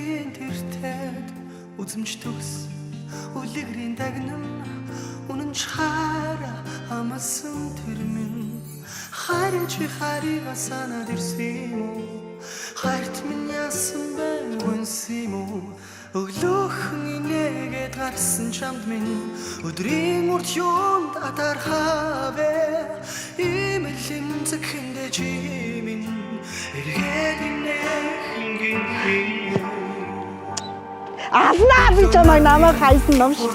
Эцгийн тэртэд үзмж төгс үлгэрийн дагнам үнэн чара амасан тэрмэн харж харига санаад ирсэн юм уу хайрт минь яасан байгүйсэн юм уу өглөөхөн инээгээд гарсан чамд минь өдрийн урт юунд атархавэ имэлэн зэхэндэ чимин эргээд инээхин Аллаа би чамайг намайг хайсан ном шиг.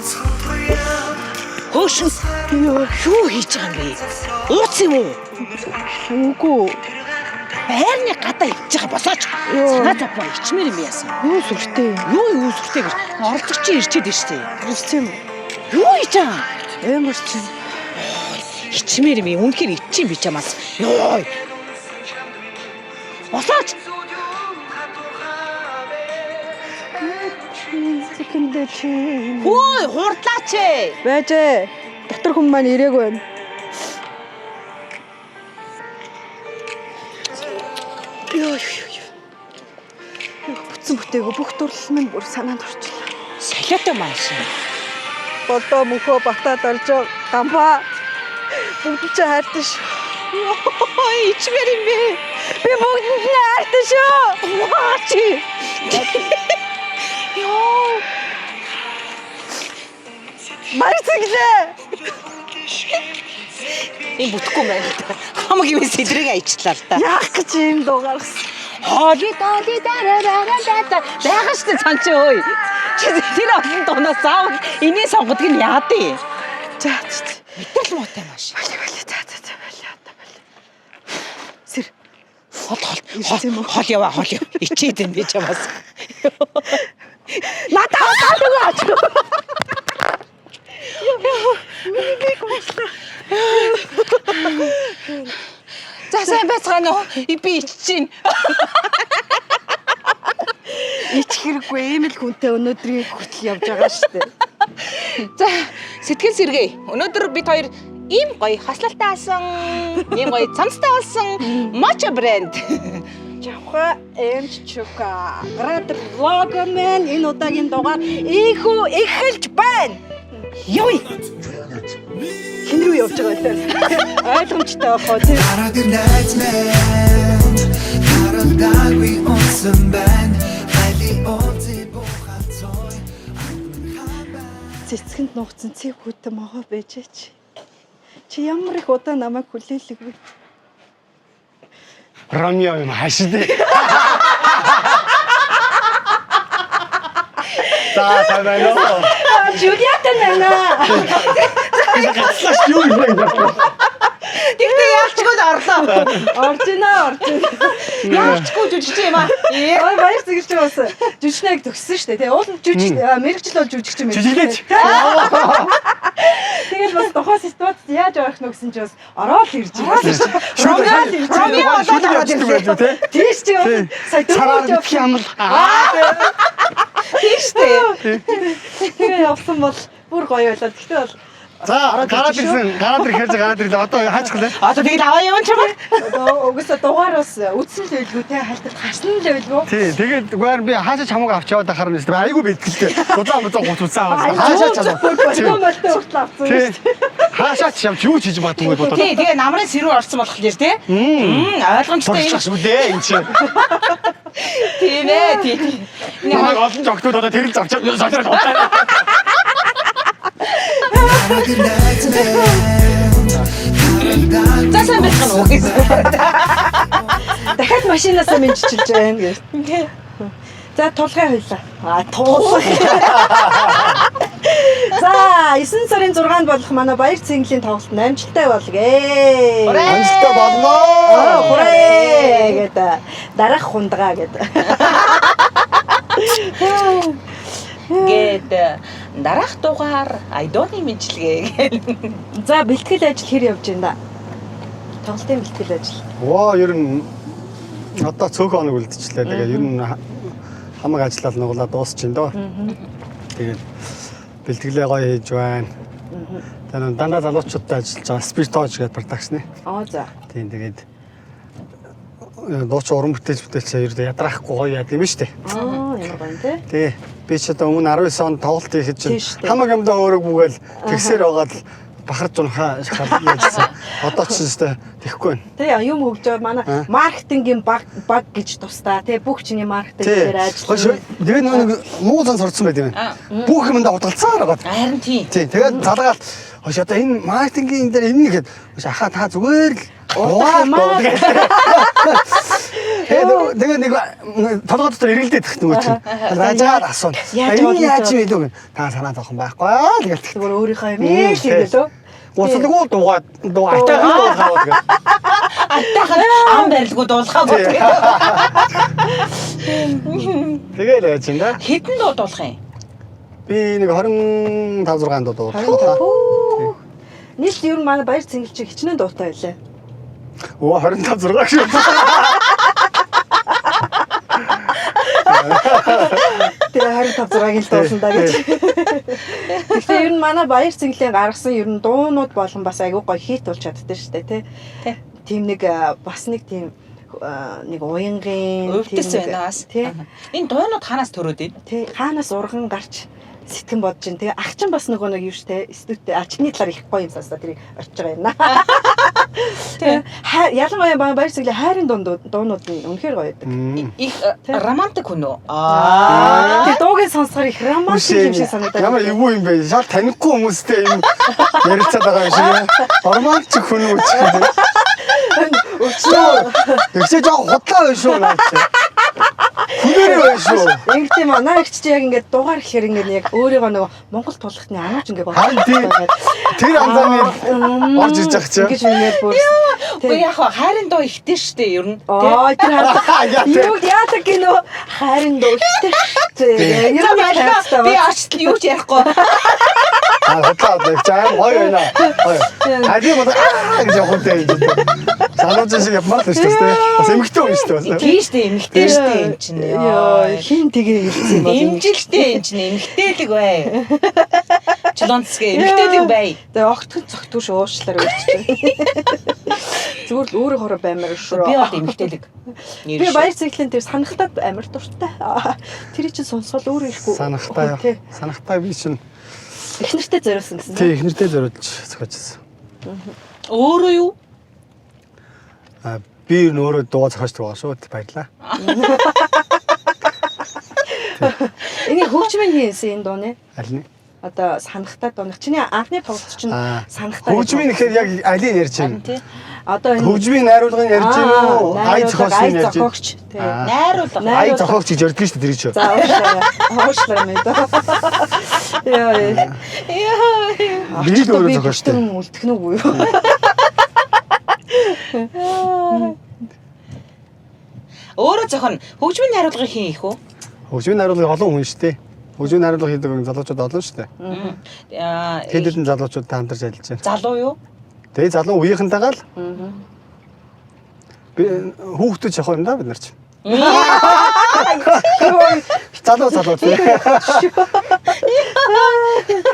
Хөөш юу хийж байгаа юм бэ? Ууц юм уу? Үгүй. Байрны гадаа ичж байгаа босооч. Санаа завбаа ичмээр юм яасан. Юу сүртэй? Юу сүртэй гэж оролцогч ирчээд байна штэ. Ирсэн юм. Юу хийж байгаа? Эмэр чинь. Ичмээр юм. Үнэхээр иччих би чамаас. Йоо. Босооч. Зэхэндэ чи. Хөөе, хурдлаач ээ. Байж ээ. Дотор хүн маань ирээгүй байна. Ёо. Бүтсэн бүтээгөө бүх дурлал минь бүр санаанд орчихлоо. Солиотой маш. Болдоо мөнхөө батаад орж гамбаа. Бүгд чи хайртай шүү. Йоо, ичмээр юм бэ. Би бүгдэнд нь хайртай шүү. Ваа чи. Йоо. Марцэглээ. Ийм бүтэхгүй байна. Хамаг юм сэдрэг айчлаа л та. Яах гэж юм дуу гаргасан. Холи доли дарарараа байгаа штэ цан чи ой. Чи тэр олон доноос заавал энийг сонгодог нь яад ээ. За. Мэтэл муутай маш. Бали. Сэр. Хол яваа. Ичээд юм би чамаас. Надаа таадаг. За сайн байцгаана уу? Би ичж чинь. Ичих хэрэггүй ийм л хүнтэй өнөөдрийн хүртэл явж байгаа шүү дээ. За сэтгэл сэргээ. Өнөөдөр бид хоёр ийм гоё хаслалтаасан, ийм гоё цамцтай болсон Mocha брэнд. Жавха эмч чука. Град влогмен энэ удаагийн дугаар ийхүү эхэлж байна. Ёй. Хэн рүү явж байгаа вэ? Ойлгомжтой байхоо тийм. Хараад найзмэн хараагүй онсон байна али онзи бохацой Цэцгэнд нуугдсан цэг хүүтэн могоо байжээч. Чи ямар их удаа намайг хүлээлггүй. Ромео юм хашид. За сайн уу? Жулиата нана. Юу юм бэ? Тэгтээ яалчгүй орлоо. Оржинаа. Яалчгүй жүжигч юм аа. Ой баяр зэрэгч байсан. Жүжигнэг төгссөн шүү дээ. Тэгээ уул жүжиг мэрэгчл бол жүжигч юм. Жүжиглээч. Тэгээд бас тухайн ситуацид яаж орох нь гэсэн чи бас ороод ирж байгаа. Ромео болоод Тийш чи сая Цараар битгий амл. тийш дээ. тэгээ явсан бол бүр гоё байлаа. Гэхдээ бол За гараад ирлээ. Одоо хаачих лээ. Одоо тэгэл аваа яваа чамаа. угсаа дугаар бас үтсэн л байлгүй те хальтад харсан л байлгүй. Тий, тэгээд гуйр би хаашаач хамаагүй авч яваад харна шүү дээ. Айгу битгэлтэй. Дулаан гуцсан аваад. Хаашаач чамаа. Болтой хүртэл авсан шүү дээ. Хаашаач явж юу хийж магадгүй бодоод. Тий, тэгээ намрын сэрүү орсон болохоор тий. Ойлгомжтой юм. Шүү дээ энэ чинь. Тийм ээ, тий. Намайг олон жогтууд одоо тэрэг завчаад сошиал бодлоо. За сайн байна уу? Дахиад машинаасаа минжчилж байна гэж. За тулгай хойлоо. Тулгай. За 9 сарын 6-нд болох манай баяр цэнгэлийн тоглолт амжилттай болгоё. Амжилттай болно. Хүрээ гэдэг. Дараах хундгаа гэдэг. Гэт дараах дугаар айдооны мэдлэгээ. За бэлтгэл ажил хэр явж байна да? Тоглолтын бэлтгэл ажил. Ваа ер нь одоо цөөхөн хоног үлдчихлээ. Тэгээ ер нь хамаг ажиллаад нуглаа дуусчихин дөө. Тэгээд бэлтгэлээ гоё хийж байна. Тэгээд дандаа залуучуудтай ажиллаж байгаа Спиртож гэдэг продакшны. За. Тийм тэгээд дуучин уран бүтээлчээ ер нь ядраахгүй гоё яа гэм шүү дээ. амар гоё тий. Тий. Би ч одоо өмнө 19 онд тоглолт хийхэд Тийм чинь шүү дээ. хамаг юмдаа өөрөө гүгээл тэгсээр байгаа л бахарж унахаа шахаад яжсан. Одоо ч өстэй тэхгүй байна. Тий юм хөгжөө манай маркетингийн баг гэж тусдаа тий бүх чиний маркетингээр ажиллана. Тэгээд нэг муу зан сурцсан байт юм байна. Бүх юмдаа удалцаар байгаа. Харин тийм. Тий. Тэгээд залгаад хөөш одоо энэ маркетингийн дээр энэ гэхэд хөөш ахаа та зүгээр л Тэгээд нэг толгой дотор эргэлдээд тах нөгөө чинь. Раажаад асууна. Энэ яаж юм бэ? Та санаа зовхон байхгүй аа тэгээд зүгээр өөрийнхөө юм ийш хэлээ лөө. Уусалгүй дуугаа атайхан дуулахаа гэдэг. Атайхан ам барилгүй дуулахаа гэдэг. Тэгээд яаж юм да? Хэдэн дуу дуулах юм? Би нэг 25 6 дуу дуулах. Нийт ер нь манай баяр цэнгэлч хичнээн дуутай байлаа. Оо 25 6 шүү. Тэгээ 25 6-ыг л дуулсан даа гэж. Тэгэхээр ер нь манай баяр цэнгэлийн гаргасан ер нь дуунууд болон бас айгүй гоё хит болж чаддсан шүү дээ тий. Тийм нэг бас нэг тийм нэг уянгийн Өвдөс байна бас. Тий. Энэ дуунууд хаанаас төрөөд ийн? Тий. Хаанаас урган гарч сэтгэн бодож ин. Тэгээ ах чинь бас нөгөө нэг юу штэ студид чиний талаар их гоё юм сонсоо тэрийг орж байгаа юм наа. Тэгээ ялангуяа баяр цэглээ хайрын дуунууд нь үнэхээр гоё байдаг. Их романтик хүн үү? Тэгээ дуугийн сонсохоор их романтик юм шиг санагдаад. Ямар эвгүй юм бэ? Шал танихгүй хүмүүстэй юм ярилцаад байгаа юм шиг. Романтик хүн үү гэх юм. Тэгсээ жоо худлаа байх шүү наа. Хүнээрээ байх шүү. Ингээд юм аа их чи яг ингээд дугаар гэхээр ингээд яг өөрийгөө нөгөө Монгол тулахтны анууч ингээд Харин тэр анзааны орж ирж байгаа чи. ингэж ингээд бүр Үгүй яг хайрын дуу ихтэй штэ ер нь. тэр юу яадаг гинөө хайрын дуу ихтэй штэ. Ер нь ялгаа би очтол юу ч ярихгүй. Худлаа их чам гоё байна. Гоё. Хади бол гэж явахтай юм. Санаач шиг явмаар л шүү дээ. Бас эмхтэй хүн шүү дээ. Тийм штэ эмхтэй штэ юм чинь. Йоо хин тэгээ хэлсэн юм бол Эмжилтэй юм чинь эмхтэйлэг бай. Чулуунцгээ эмхтэйлэг бай. тэгээ огтхон цогтгүй шүү уучлаарай өөрчлөө. Зүгээр л өөрөө хороо баймаар шүү. Би бол эмхтэйлэг. Би баяр цэглэн тэр санахтаад амар дуртай. Тэр чинь сонсгол өөрөө ихгүй. Санахтай би чинь Их нэртэй зориулсан гэсэн. тий их нэртэй зориулж зохиожсэн. Өөрөө юу? Би өөрөө дуу зохиож байгаа шүү. Баярлаа. Энийг хөгжмийн хийсэн энэ дууны. Аль нь? Одоо санахтаа дуунах. Чиний анхны тоглолт чинь санахтаа. Хөгжмийн гэхээр яг алийг ярьж байна. Тий. Одоо энэ Хөгжмийн найруулгын ярьж байна уу? Ай зохиосныг ярьж байна. зохиогч. Тий. Найруулга. Ай зохиогч гэж ярьдаг шүү дээ тэр чинь. За уушлаа мэд. Яа. Би л өөрөө зохиожтой. Үлдэх нүг үү? Өөрөө зохино. Хөгжмийн найруулгыг хийн их үү? Хөгжмийн найруулгыг олон хүн шүү дээ. Хөгжмийн найруулга хийдэг залуучууд олон шүү дээ. Хэд хэдэн залуучуудтай хамтарч ажиллаж байна. Залуу юу? Тэгээ залуу үеийнхэнтэйгээ л би хүүхдүүд явах юм да бид нар чинь. Залуу тий.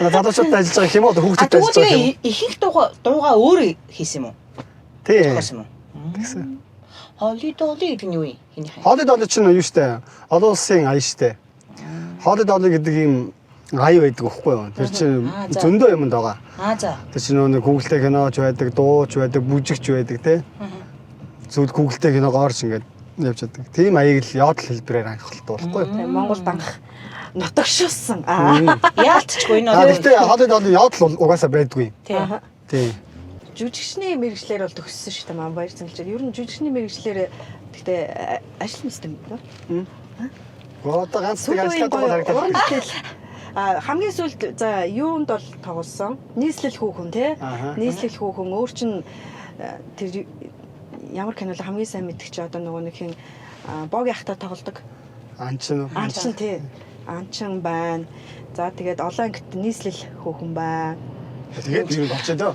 Залуучуудтай ажиллаж байгаа юм уу? Хүүхдүүдтэй ажиллаж байгаа юм. Ихэнх дуугаа өөрөө хийсэн юм уу? Тий. Хийсэн юм уу? Холи доли гэдэг нь юу юм? Холи доли чинь юу штэ? Олон улсын аян штэ. Холи доли гэдэг юм аян байдаг байхгүй юу? Тэр чинь зөндөө юмд байгаа. За. Тэр чинь нэг Google-тэй киноч байдаг, дууч байдаг, бүжигч байдаг тий. Зөвхөн Google-тэй киногоор ч ингээд явж байдаг. Тийм аяыг л яодл хэлбэрээр анхлалт байхгүй юу? Монголд анх нотогшуулсан. Яалтчгүй энэ. Гэхдээ холи доли яодл угаасаа байдгүй. Тий. Жүжигчний мэрэгчлэр бол төгссөн шүү дээ маань баяр цэнгэлчээр. Ер нь жүжигчний мэрэгчлэр гэхдээ ажил мэт юм байна. Одоо ганц нэг ажилладаг харагдав. Хамгийн сүүлд за юунд бол тоглосон? Нийслэл хүүхэн тий? Нийслэл хүүхэн өөр чин тэр ямар кино хамгийн сайн мэддэг чи одоо нөгөө нэг хин Боги ахта тоглодог. Анчин уу? Анчин тий. Анчин байна. За тэгээд олон ангит нийслэл хүүхэн байна. Тэгээд юу болчиход оо.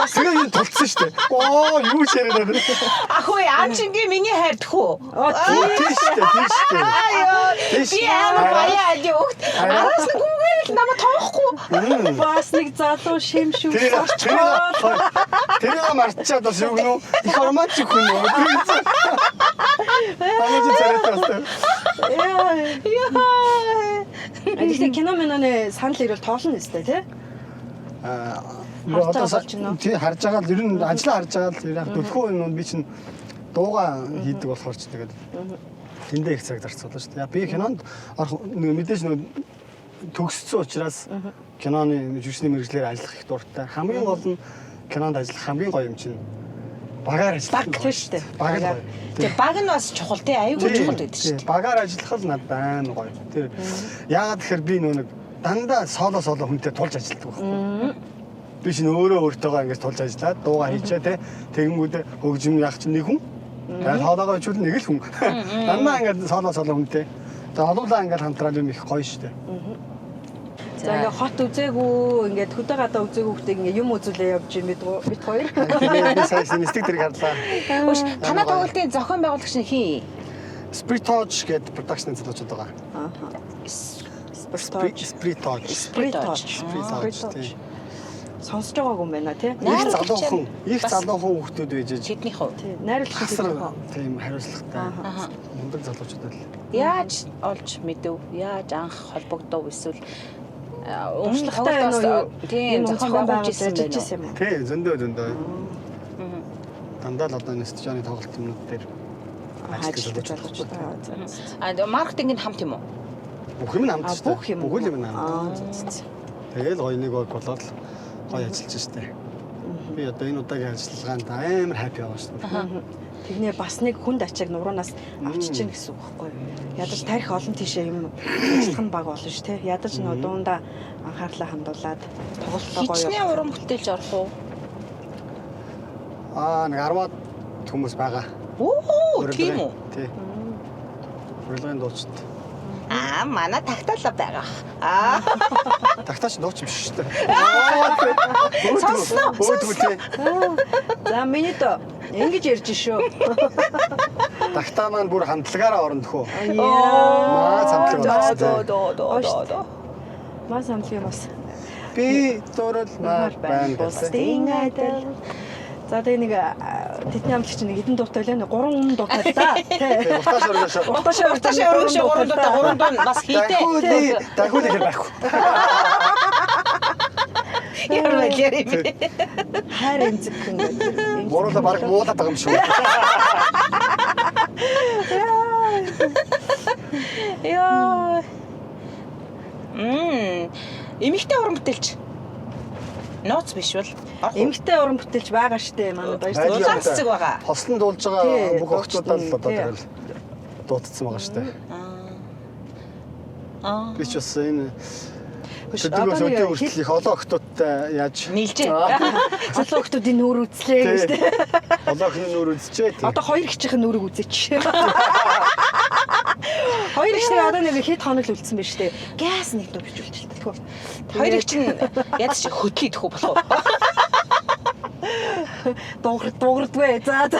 Тэгээ юу толцсон шүү дээ. Оо юу ч яриад байна. Ахгүй анчингийн миний хайрдах уу? Тийш дээ. Би амар баяа юугт. Араас нь гүгээл намайг тоохгүй. Бас нэг залуу шим шүү. Тэр марчаад бас юу гэнэ? Их романтик хүн үү? Амиж царайтай. Яа. Яа. Гэхдээ кино миноны санал ирэл тоолно өстэй тий. Одоо болж байна уу? тий харж байгаа л ер нь ажлаа харж байгаа л яг төлхөө юм би чинь дууга хийдэг болохоор ч тэгээд тэндээ их цаг зарцуулна шүү дээ. Би кинонд нэг мэдээж нэг төгссөн учраас киноны жүжигчний мэргэжлэр ажиллах их дуртай. Хамгийн гол нь кинонд ажиллах хамгийн гоё юм чинь багаар ажиллах. Баг тийм шүү дээ. Баг нь гоё. Тэгээ баг нь бас чухал тий аюулгүй чухал байдаг шүү дээ. Багаар ажиллах л надад амар гоё. Тэр яагаад тэгэхээр би нэг дандаа соло хүнтэй тулж ажилладаг байхгүй. Би чинь өөртөөгөө ингэж тулж ажиллаад дуугаа хийчээ те тэгэнгүүт хөгжим яах чинь нэг хүн. Тэгээд хоолоогоо ичүүл нэг л хүн. Дандаа ингэж соло хүнтэй. За олуулаа ингэж хамтраад юм их гоё шүү дээ. За ингээ хот үзээгүй ингээд хөдөө гадаа үзээгүй гэхдээ ингээ юм үзүүлээ явж юм бид хоёр. Би сая нэстэг тэрийг харлаа. Хөөш танаа тоглолтын зохион байгуулагч нь хин? Spiritage гэдэг production залуучууд байгаа. Spiritage. Сонсож байгаагүй юм байна тий. Их залуухан хүмүүс байж аж. Тэдний хувь. Тий, найруулагч Хасар тийм хариуцлагатай. Мундаг залуучууд байл. Яаж олж мэдэв? Яаж анх холбогдов эсвэл өмнө Туршлагатай тоглолтоос тийм зохион байгуулж ажиллаж ирсэн юм уу? Тий, зөндөө. Дандаа л одоо студионы тоглолт юмнууд дээр Ажиллаж залуучууд. А маркетингийн хамт юм уу? бүх юм хамт шүү дээ. Бүх юм. Бүх юм хамт. Тэгэл гоё нэг болоод л гоё ажиллаж штэ. Би одоо энэ удаагийн ажиллагаанд амар хаппи байгаа шүү дээ. Тэгнээ бас нэг хүнд ачааг нуруунаас авчиж чинь гэсэн үг байхгүй юу? Ядаж тарих олон тийшээ юм ажиллах нь баг болно шүү те. Ядаж нөө дундаа анхаарлаа хандуулад тоглолтоо гоё. Хичнээн уран бүтээлж орох уу? Нэг 10-аад хүмүүс байгаа. Оо, тийм үү? Тий. Урилгын дуучид. Манай тагтаалаа байгаа. Тагтаач дууч биш шүү дээ. Сонсноо. За миний дөө ингэж ярьж шүү. Тагтаа маань бүр хамтлагаараа орно төхөө. Яа. Доо. Мас амтлын бас. Би дурлмаар байна Бусдын айдал. За тэгээ нэг тэдний амтлагч нэг хэдэн дуутай лээ 3 дуутай да. Тий. Утаашаа Урагш 3 дуу бас хийдэ. Дахиад их байхгүй. Яруу ярив. Хайр эмзэг гэнэ. Гурлаа баг муулаад байгаа юм шүү. Яа. Эмэгтэй уран бүтээлч. Ноц биш бол Эмэгтэй уран бүтээлч байгаа штэ манай баяр Байж Ганц цэг байгаа. Хослон дуулж байгаа бүх охтуудаа л одоо тэгэл дуудсан байгаа шүү дээ. Би ч бас энэ Тэдгээс өдөө хүртэл их олон охтуудтай яаж нийлжээ. залуу охтуудын нүур үзлээ гэж тэ. олон охины нүур үзчихээ тийм. Одоо хоёр ихчийн нүрийг үзээч. Хоёр ихчийг одоо нэг хэд хоног л үлдсэн байна штэ. Газ нэг дуу бичүүлчихлээ. Хоёр их чинь яаж ч хөдлөй дэх үү болох уу? Дуугардгүй. За.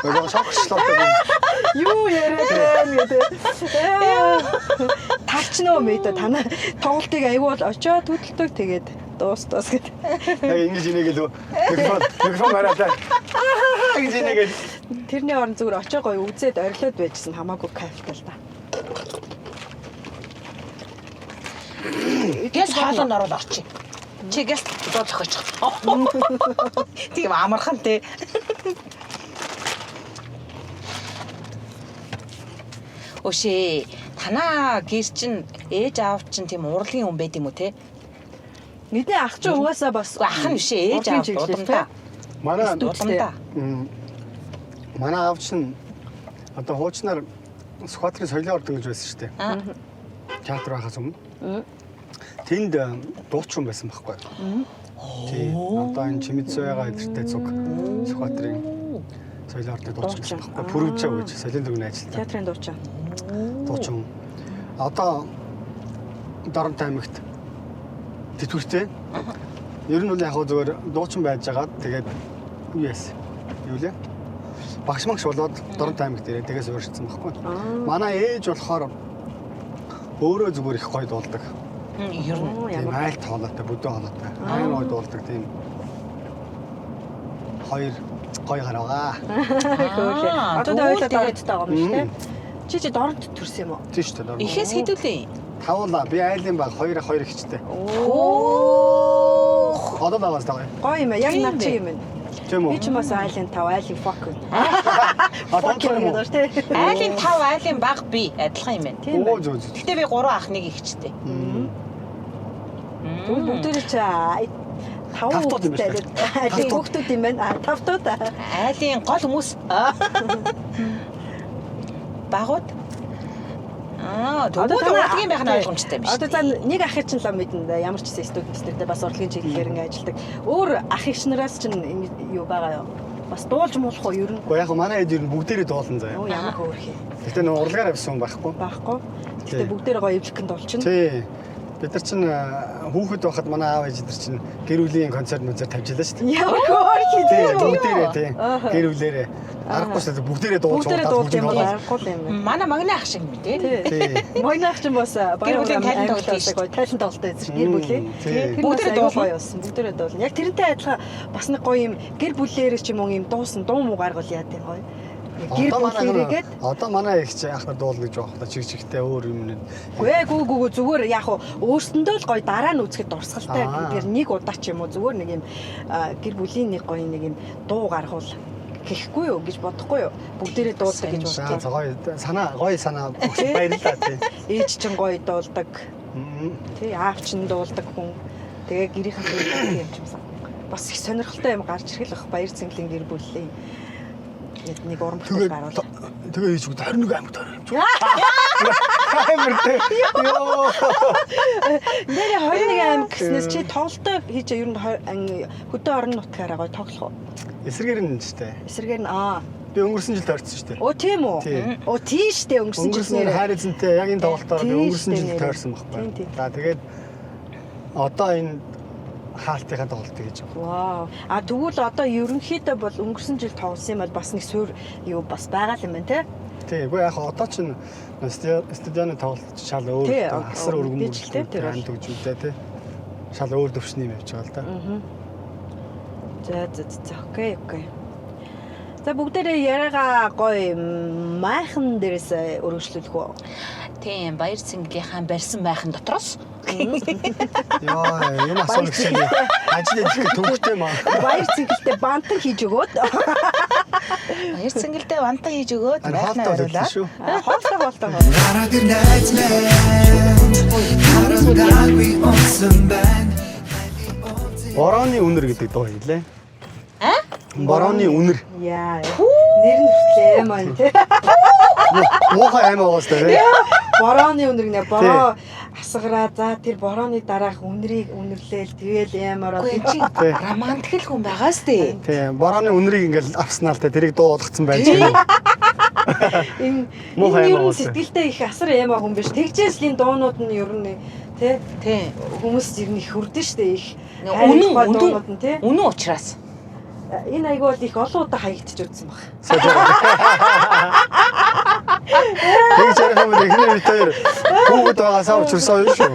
Нөгөө шогчлоо. Юу яриад байна гэдэг. Тавч нөө мэдээ танаа тоглолтыг аягүй бол очоод хөдөлтөг тэгээд дуустаас гэдэг. Яг ингэж инегээл микрофон хараад ингэж инегээл Тэрний орон зүгээр очоо гоё үзээд орилоод байжсэн хамаагүй кайфтай л да. Гэс хаалганд ороод орчих. Чи гэс дуу зохиоч. Тийм амархан те. Өшөө танаа гэр чин ээж аав чин тийм урлагийн хүн байд юм уу те? Бидний ах ч угаасаа бас Ах нь биш ээж аав удамдаа. манай Удамдаа. манай аав чинь одоо хуучнаар Сүхбаатарын соёлын ордон гэж байсан шүү дээ. Театр байхаас өмнө. Тэнд дуучин байсан байхгүй. Тийм. Одоо энэ Чимэцөөгаа илэрхтэй зүг Сүхбаатарын соёлын ордны дуучин байсан байхгүй. Пүрвжаа гэж соёлын төвний ажилтаа. театрын дуучин. Дуучин. Одоо Доронтой аймагт тэтгэвртэй. Ер нь бол яг хөө зүгээр дуучин байж байгаад тэгээд юу яасан? Юу лээ? Багш магш болоод Доронтой аймагт ирээ тэгээс өөрчлөсөн байхгүй. Манай ээж болохоор өөрөө зүгээр их гоё дуулдаг. Ер нь Тийм айл тоолоотой, бүдүүн хоолойтой. Айн гоё дуулдаг тийм. Хоёр гоё гараагаа. Хөөхөө. Одоо ойлоод ороод байгаа юм шүү дээ. Чи дорд төрсөн юм уу? Тийм шүү дээ. Ихээс хэдүүлээ. Тавуулаа. Би айлын баг 2 ихчтэй. Оо. Одоо даваас таа. Гоё юм аа. Яг над чиг юм байна. Тийм үү? Би ч бас айлын 5, айлын fuck. Одоо ч юм уу? Айлын 5, айлын баг би адилхан юм байна. Тийм Оо байна. зөө. Гэтэ би 3 ах нэг ихчтэй. Тэгвэл бүгдээрээ чи 5 Тавтууд юм байна. айлын хүүхдүүд юм байна. Тавтууд. Айлын гол хүмүүс. Багууд. Тэгвэл урдгийн байх нь ойлгомжтой юм шүү. Одоо за нэг ахыг чинь л мэднэ да ямар ч гэсэн студенттэй бас урлагийн чиглэлээр ингээ ажилладаг. Өөр ах ихшнараас чинь юу байгаа юу? Бас дуулж муулах уу ер нь? Гэхдээ яг манай хэд ер нь бүгдээрээ дуулан заяа. Оо ямар хөөрхий. Гэтэ нөө урлагаар авсан байхгүй. Багхгүй. Гэтэ бүгдээрээ гоё эвлэхэн дуулчихна. Тий. Бид нар чинь хүүхэд байхад манай аав ээж нар чинь гэр бүлийн концерт тавьж байлаа шүү дээ. Ямар хөөрхий. Тий, бүгдээрээ тий. Гэр бүлээрээ. Аргагүй шүү дээ. Бүгдээрээ дуулж Бүгдээрээ дуулж юм бол аргагүй юм байна. Манай магны ах шиг юм тий. Тий. Могнах ч бас Гэр бүлийн тайлан тоглолт шүү гоё тайлан тоглолт эзэр гэр бүлийн. Бүгдээрээ дуулна. Бүгдээрээ дуулна. Яг тэрнтэй адилхан бас нэг гоё юм гэр бүлээрээ ч юм уу юм дуусан дуу муу гаргал яа тийм гоё. Гэр бүлээрээгээд одоо манай их ах нар дуулна гэж байна. Чигчигтэй өөр юм нэ. Гүү зүгээр яг өөрсөндөө л гоё дараа нь үзэхэд дурсгалтай гэр нэг удаа ч юм уу зүгээр нэг юм гэр бүлийн нэг гоё нэг юм дуу гаргуул гэхгүй юу гэж бодохгүй юу бүгдээрээ дуулдаг гэж бодчих. За гоё санаа баярлалаа тий. Ээж чинь гоё дуулдаг. Тий аав чинь дуулдаг хүн. Тэгээ гэрийнхэн дуулдаг юм чимсэн. Бас их сонирхолтой юм гарч ирэх л бах баяр цэнгэлийн гэр бүлийн нэг уран бүтээл гаруул. Тэгээ хийж өгд 21 аймагт орё юм чи. Амар тий. Йоо. Нэрээ 21 аймаг гэснээс чи тоглолтоо хийж ер нь хөдөө орон нутгаараа гоё тоглох уу? Эсрэгээр нь шүү дээ. Эсрэгээр нь Би өнгөрсөн жил тойрсон шүү дээ. Оо тийм үү? Оо тийм шүү дээ өнгөрсөн жил нэрээ. Хайр эзэнтэй яг энэ тоглолтоор би өнгөрсөн жил тойрсон Тийм. байхгүй. За тэгээд одоо энэ хаалтынхаа тоглолтыг хийж байгаа. Вау. Тэгвэл одоо ерөнхийдөө бол өнгөрсөн жил тоглосон юм бол бас нэг суурь юу бас байгаа юм байна те? Тий, үгүй яг одоо ч стадионы тоглолт шал өөр асар өргөмөлтэй хамт өгчтэй тий. Шал өөр төвшний юм явж байгаа л да. За окей. За бүгдээрээ яриагаа гоё майхан дээрээс өргөжлүүлэх үү? Тийм, баяр цэнгэлийнхаа барьсан майхан дотроос. Яа, энэ асуулт шиг ажил хийх төвхтэй маа. Баяр цэнгэлтэй бантан хийж өгөөд. Баяр цэнгэлдээ вантан хийж өгөөд майхнаа оруулаад. Хоолтой. 나라 그 nightman 하루다위 온순 band Борооны үнэр гэдэг дуу хэлээ. Борооны үнэр. Яа. Нэр нь хүртлээ юм аа тий. Муухай аймаа уус таа тий. Борооны үнэр нэ бороо асгараа за тэр борооны дараах үнрийг үнэрлээл тэгэл ямар бол Романтик хүн байгаас тий. Тий, борооны үнрийг ингээл авснаа л та тэрийг дуу болгоцсон байж байна. энэ Муухай ер аймаа нь уус. сэтгэлтэй их асар аймаа хүн биш. Тэгжээслийн дуунууд нь ер нь тий хүмүүс ер нь их хүрдэн штэ их. Дуунууд нь тий. Үнэн учраас. Энэ айгүй бол их олон удаа хаягдчих үзсэн баг. Тэгж ярих юм бол эхний үед хоёр хүүхэд байгаасаа учирсан юм шүү.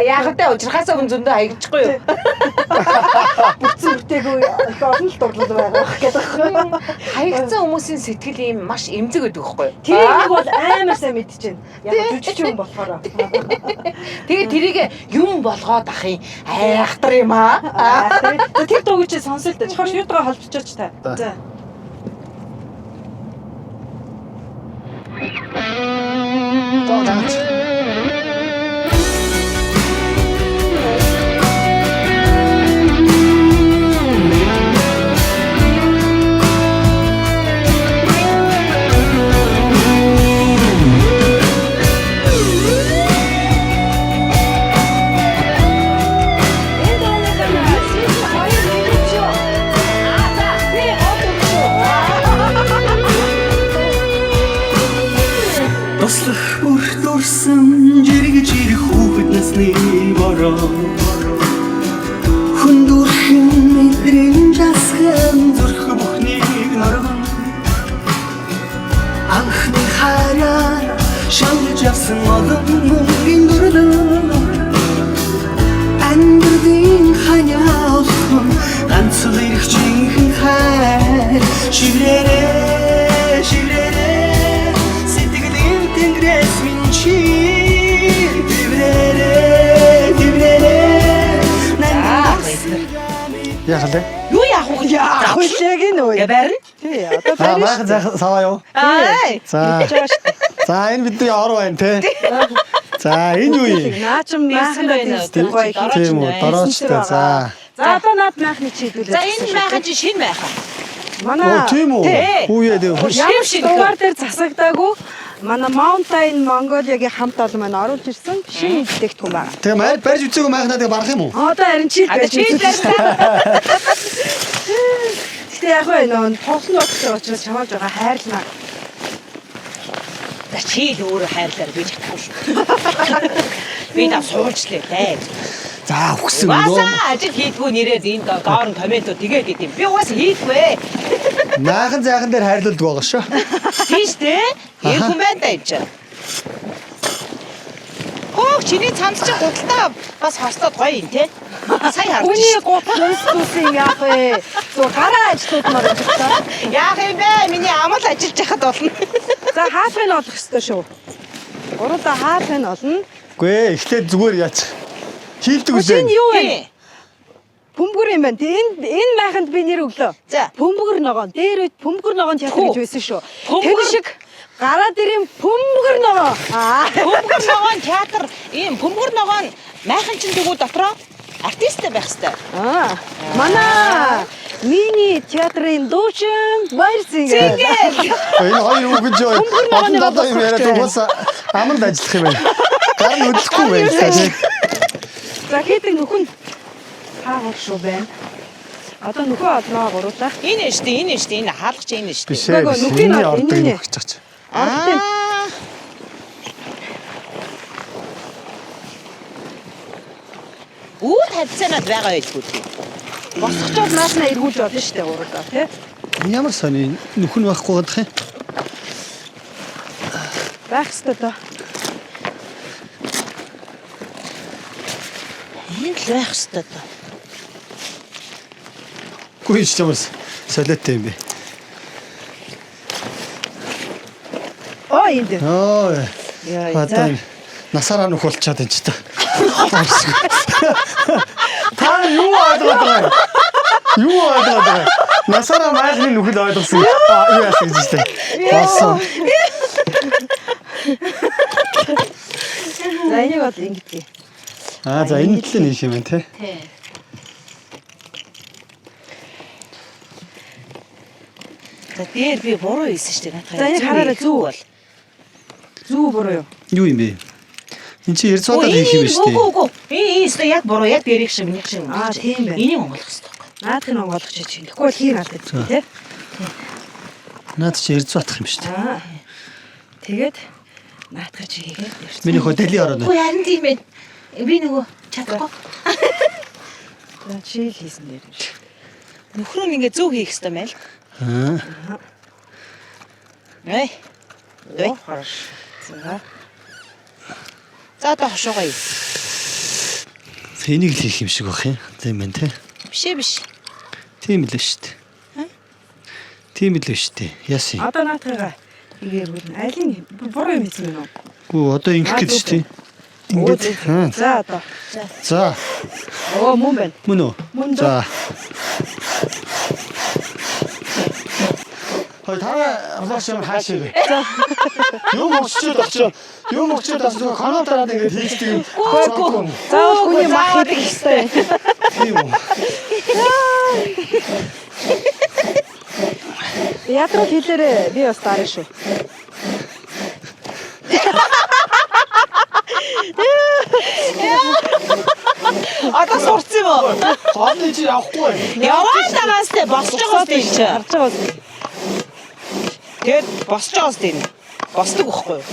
Яг тэ ужрахаас өмнө зөндөө хаягдчихгүй юу? Бүтцэн бүтээгүй их олон л дурлал байгаа гэдэг. Хаягдсан хүмүүсийн сэтгэл ийм маш эмзэг гэдэг байхгүй юу? Тэрийг бол амар сайн мэдчихэв. Яг жүжигч юм болохоор. Тэгээ тэрийг юм болгоод ахын айхтар юм аа. Тэр дууг чи сонсоо л да. Чухал шийдгээ холбочооч та. За. Туслах бүр дурсан жиргэж ирэх хүүхэд насны бороо Хүндүрхэн мэдрэн жасхан зүрх бүхнийг норгон Анхны хараар шалж явсан олон мөнгөний дурлал Ангидын ханяа олхон ганц л ирэх жинхэнэ хайр Шиврээрээ Яах вэ? Юу яах вэ? Яах вэ гинөө. Я барина. Тий, одоо Аа барина. майхан саваа юу? Аа. За. За энэ бидний ор байна те. За энэ юу юм? Наа чи майхан байна. тийм гоё хийх. Тийм үү, дороочтой. За. За одоо наад майхны чийдүүлээ. За энэ майхан чи шинэ майхан. Манай Оо тийм үү? Хүүе дээ. ямар ч дугаар дээр засагдаагүй. Манай Mountain Mongolia-гийн хамт олон маань оруулж ирсэн шинэ бүтээгдэхүүн байна. Тэгээ майд барьж үзээгүй майхнаа барах юм уу? Одоо харин чийд байж Чийд үзсэн. Гэтэ яг бай нөө тосон ноттой учраас чамааж байгаа хайрлаа. За чи л өөрөө хайрлаар би чадахгүй шүү. Би та суурчлаа дээ. За үхсэн Угаасаа ажил хийдгүү нэрээд энэ доор нь комментууд тэгээд идэм. Би угаасаа хийдгүй. Майхан зайхан дээр хайрлуулдаг байгаа шүү. Тийш дээ. Ирэх юм байна да энэ чинь. Хөө чиний цамц чинь гуталтаа бас хослоод гоё юм те. Сайн харж Үний шүү. гутсан яах вэ? Зур гараа ажлуудмаар байна. Яах юм бэ? Миний амал ажиллаж яхад болно. За хаалгыг нь олох ёстой шүү. Гуруула хаалгыг нь олно. Үгүй ээ, эхлээд зүгээр яач. Хийлдэг Үгүй үзээ. юу вэ? Бөмбөр юм байна. Энэ майханд би нэр өглөө. За. Бөмбөр ногоон. Дээр үед бөмбөр ногоон театр гэж байсан шүү. Бөмбөр- Тэр шиг гараа дэрийн бөмбөр ногоон. Бөмбөр ногоон театр ийм бөмбөр ногоон майхан чин дэгүү дотроо артисттэй байх хэвээр. Манай мини театрын дуучин Баярцэн. Энэ хоёр үг гэж ногооны одоо юм яриад гадуур угаасаа аманд ажиллах юм байна. Гар нь хөдлөхгүй байх. За хийдэг нөхөн хаагах шүү байна. Одоо нөхөө олноо гуруулаа. Энэ нь штэ энэ хаалгач энэ штэ. Биш ээ. Нүхний Нүхний ордог ордог энэ. юм гэж байгаа. Ордын. Үүд хавцаанууд байгаа байлгүй. Босгочоод наашнаа эргүүлж болно шүү дээ гуруулаа тий. Ямар сони нүхэн байхгүй гадах юм. Байх ёстой доо. Энэ л байх хэвээр даа. Гүйж чамаас солиотой юм бэ. Оо энэ дээр. Оо. Яа, Одоо энэ насаараа нүх болчиход энэ ч та. Та юу ойлгоод байгаа юм? Юу ойлгоод байгаа юм? Насаараа майхны нүхэл ойлгосон. Юу яасан гэж байна. Басан. За энийг бол ингэдэг. За энэ л нэг юм байна те. Тий. За дээр би буруу хийсэн шүү дээ. За энэ хараарай зүү бол. Зүү буруу юу? Юу юм бэ? Энд чи ярьцуудаа хийх юм шүү дээ. Үгүй. Энэ өстө яг буруу яг дээрх шиг минийх шиг. Тийм байна. Энийг онгойлох хэрэгтэй. Наадхын онгойлгоч чинь. Тэгэхгүй бол хий надад тий. Наад чи ярьцуудах юм шүү дээ. Тэгээд наадхыг чи хийгээд. Миний хотели ороод. Үгүй харин тийм байх. Би нөгөө чадахгүй. За чи хийсэн дээр. Нөхрөө ингээ зөв хийх хэрэгтэй мэл. Эй. Ой хорошо. За. За одоо хошоогоо ий. Энийг л хийх юм шиг байх юм. Тийм байна те. Биш. Тийм л шүү дээ. Тийм л шүү дээ. Яасан. Одоо наадхыгаа хийгээгүй. Айлын буруу юм хийсэн юм уу? Гүү одоо ингэх гэж шүү дээ. Ингээд. За одоо. За. Оо мөн байна. Мөн үү? Мөн дөө. За. Хой таа аваач юм хаашаа. Юу мөччөөд очоо. Юу мөччөөд очоо. Канатараад ингээд хийдэг юм. Гүү. Заавал хүний мах хийдэг хэвээр. Тийм үү? Яатрал хэлээрээ би бас даарна шүү. Одоо сурцсан юм уу? Хоолны чи явахгүй. Яваад байгаас тэ босч байгаа юм чи. Харж байгаа үгүй. Тэгээд босч байгаас тэ босдог байхгүй юу?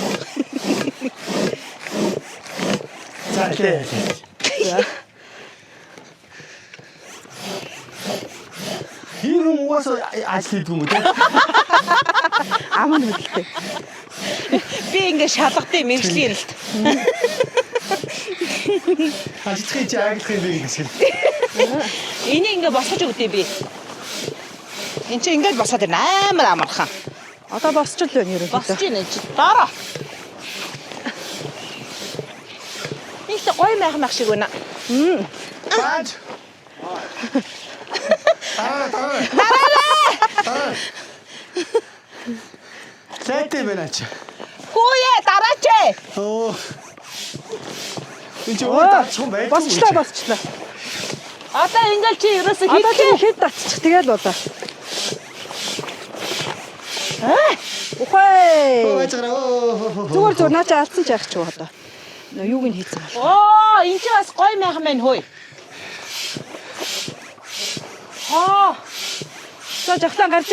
За тий. Хэрэг угаасаа ажил хийдэг юм уу те? Аман хөдөлтэй. Би ингээ шалгадсан мэржлийн л. Ажлын чи агилах юм бэ гэсэн. Энийг ингээ босгож өгдөө би. Энд чи ингээд босоод ирнэ амар амархан. Одоо босч л байна ерөөдөө. Босч ийн чи дараа. Их гоё майх шиг байна. Бааж. Зайтай байна чи. Хүүе дараач ээ. Оо. Энд уудаг ч юм байх. Босчлаа. Одоо ингээл чи ерөөсө Одоо чи хийх. хэд татчих тэгэл удаа. Ухай. Зүгээр наа чи алдсан ч яах ч одоо. Юуг нь хийцэн. Оо, энэ чи бас гоё майхан байна хөөе. За жахлаа гарч.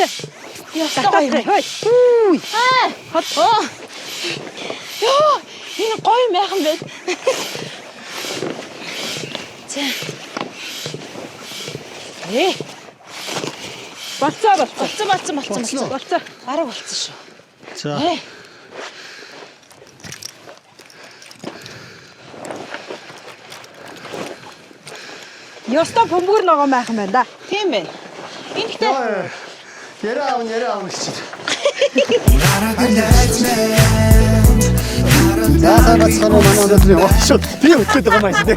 Ястаа гоё юм. Хөөй. Хот. Ёо, энэ гоё майхан байна. За. Болцоо. Болцоо. Арга болцсон шүү. За. Ёстой бөмбөр нөгөө майхан байна да. Тийм байна. Энэ ихтэй Яриа аав гэж. За бацхан манай өнөөдрийн ууш. Би өчтөд байгаа юм шиг.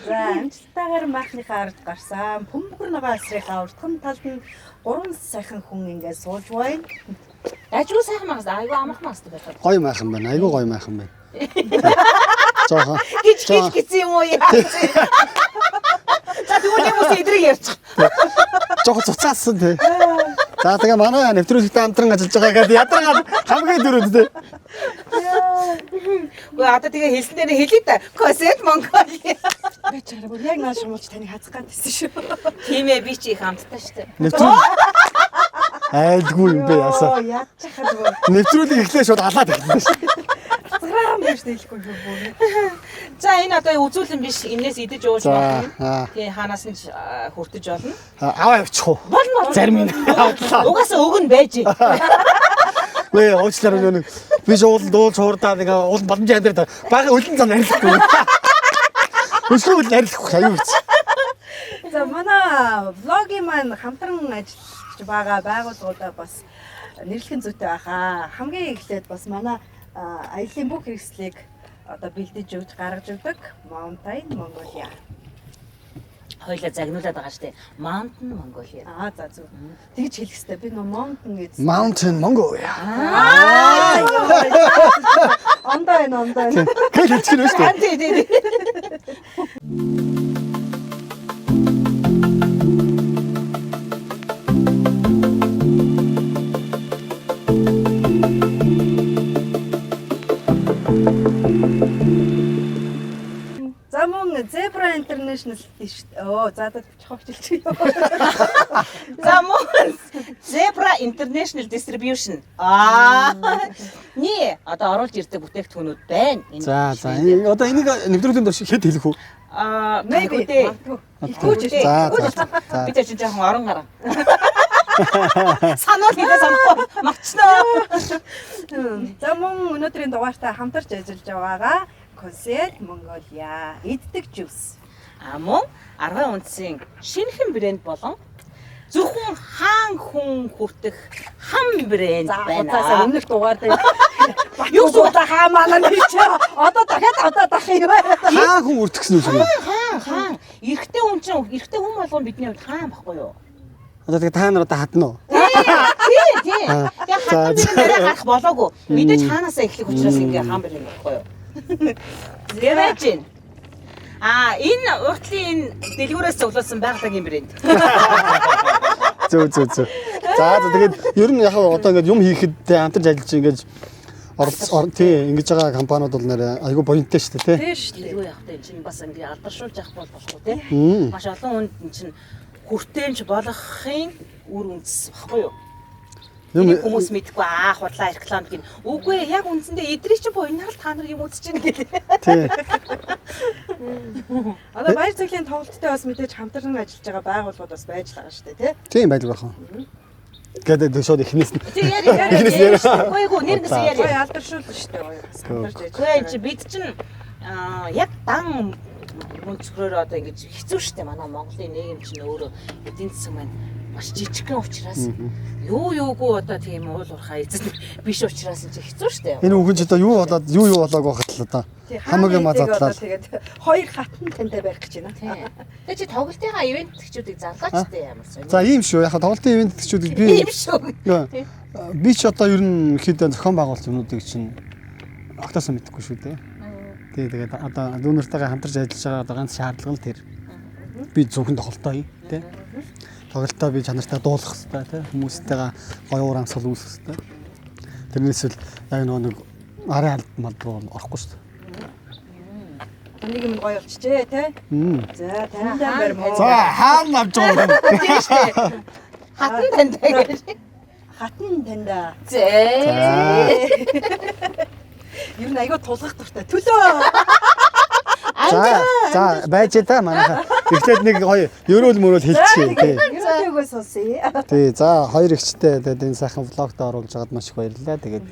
За амжилттайгаар майхныхаа ард гарсан бөмбөр нөгөө асрынхаа урдхан талд нь 3 сайхан хүн ингээд сууж байна. ажгүй сайхан магас айгүй амархан магастай байх. Гоё майхан байна. Айгуу гоё майхан байна. Жаахан. Гिच юм уу яа. За түүний хүмүүс идрийг ярьчих. Жаахан цуцаасан тий. За тэгээ манай нэвтрүүлэгтээ хамтран ажиллаж байгаа гэдэг ядаргаад хамгийн дөрөв тий. Уу одоо тэгээ хэлсэн дээр хэлээ та. Косет Монголиа. Би чараа яг нааш юмч таныг хазах гэдсэн шүү. Тийм ээ би чи их хамттай штэ. Нэвтрүүл. Айлгүй юм бэ ясаа. Яачих хаа. Нэвтрүүлэг эхлээ шууд алаад эхэлсэн шүү. Цагаан биш дэлэхгүй бүр. За энэ одоо үзүүлэн биш. Энээс идэж ууж За. байна. Тэгээ ханаас нь хүртэж болно. Аваа явчих уу. Болно. Зарим нь авдлаа. Угаасаа өг нь байж. Вэ уучлаарай нэг би шууд дуулж хуурдаа нэг уул боломжийн амьдрал бага өлөн зам арилахгүй. Өсгөл арилахгүй аюу гэж. За манай влогийн маань хамтран ажиллаж байгаа байгууллагуудаа бас нэрлэхэн зүйтэй байхаа. Хамгийн эхлээд бас манай аялын бүх хэрэгслийг одоо бэлдэж өгч гаргаж өгдөг Mountain Mongolia. Хойлоо загнуулаад байгаа штэ. Mountain Mongolia. За зөв. Тэгж хэлэх хэрэгтэй. Би нөө Mountain гэж. Mountain Mongolia. Ондоо. Гэл хэлчих нь шүү. Тий. За мөн Zebra International тийш. За чохогчлчих юм. За мөн Zebra International Distribution. Нээ одоо оруулж ирдэг бүтээгдэхүүнүүд байна. За. Одоо энийг нэвтрүүлгийн дөрш хэд хэлэх үү? Maybe дээ. Хэлгүүч. За. Би ч жоохон орон гараа. Санаа хийдэ санахгүй мавчнаа. За мөн өнөөдрийн дугаартаа хамтарч ажиллаж байгаагаа Cosette Mongolia иддэг жуус. Мөн аргын үндсийн шинэхэн брэнд болон зөвхөн хаан хүн хүртэх хам брэнд байна. За өмнөх дугаар дээр юу суута хаа манаа тийч. Одоо дахиад дах юм байна. Хаа хүн үртгэсэн үү шүү. Хаан. Эрэгтэй хүн чинь эрэгтэй хүн болгон бидний хувьд хаан баггүй юу? Одоо тэгээ та нар одоо хатна уу? Тий. Яг хатан дээр нэрээ гарах болоогүй. Мэдээж хаанаасаа эхлэх учраас ингээ хаан брэнд баггүй юу? Зэвэж. Энэ уртлын дэлгүүрээс цуглуулсан байгалийн брэнд. Зөв. За тэгээд ер нь яг одоо ингээд юм хийхэд хамтарч ажиллаж ингэж тий ингэж байгаа компаниуд бол нэр айгүй буянтай шүү дээ тий. Тийм шүү дээ. Тэргүй яг та энэ чинь бас ингээ алдаршуулж явах болохгүй тий. Маш олон хүнд энэ чинь хүртээмж болохын үр үндэс баггүй юу? Хүмүүс мэдгүй худлаа реклам гин. Үгүй яг үндсэндээ эдрий чи буйнаар та нар юм үзэж байна гэлээ. Тий. Одоо баяр цэглэлийн тоглолттой бас мэдээж хамтран ажиллаж байгаа байгууллагууд бас байж байгаа шүү дээ тий. Тийм байдаг бахан. Гэдэг шууд эхнээс нь. Тий яа. Үгүй нэрнээс яа. Гоё алдаршуулна шүү дээ. Хамтарч ажиллаж. Үгүй чи бид чинь яг дан өнцгөрөөр одоо ингэж хэцүү шүү дээ. Манай Монголын нийгэм чинь өөрөө эдийн засаг маань маш жижигхэн учраас юугүй одоо тийм уул уурхай эзэн биш учраас энэ хэцүү штэ. Энэ үхэн ч одоо юу болоод юу болоог байхад л одоо хамаг юм задлаа. Тэгээд хоёр хатан тантай барих гэж байна. Тэгээ чи тоглолтынхаа ивент гэгчүүдийг зарлаач дээ ямар сони. За ийм шүү. Яг тоглолтын ивент гэгчүүдийг би ийм шүү. би ч одоо ер нь хэд зохион байгуулалт юмнуудыг чинь огтоос мэдэхгүй шүү дээ. Тэгээд одоо дүүнэртэйгээ хамтарч ажиллаж байгаа одоо ганц шаардлага нь тэр. Би зөвхөн тоглолтоо хий, тий. Тоглолтоо би чанартай дуулах хэрэгтэй, тий. Хүмүүстэйгээ гоё уур амьсгал үүсгэх хэрэгтэй. Тэрнээс л яг нэг арын алд мал руу орохгүй шүү дээ. Нэг юм гоё болчихжээ, тий. За, таньдаа баримоо. За, хаан авч байгаа юм. Тийм штэ. Хатан тантай гэж. Хатан таньдаа. Зээ. Юу нэг айгаа тулгах дуртай. Төлөө. За, байж та манайха. Эхлээд нэг гоё ерөөл мөрөөл хэлчихье, тий. Юугөө сонсъё. Тий, за хоёр ихчтэй тэгээд энэ сайхан влогт оруулж байгаад маш их баярлалаа. Тэгээд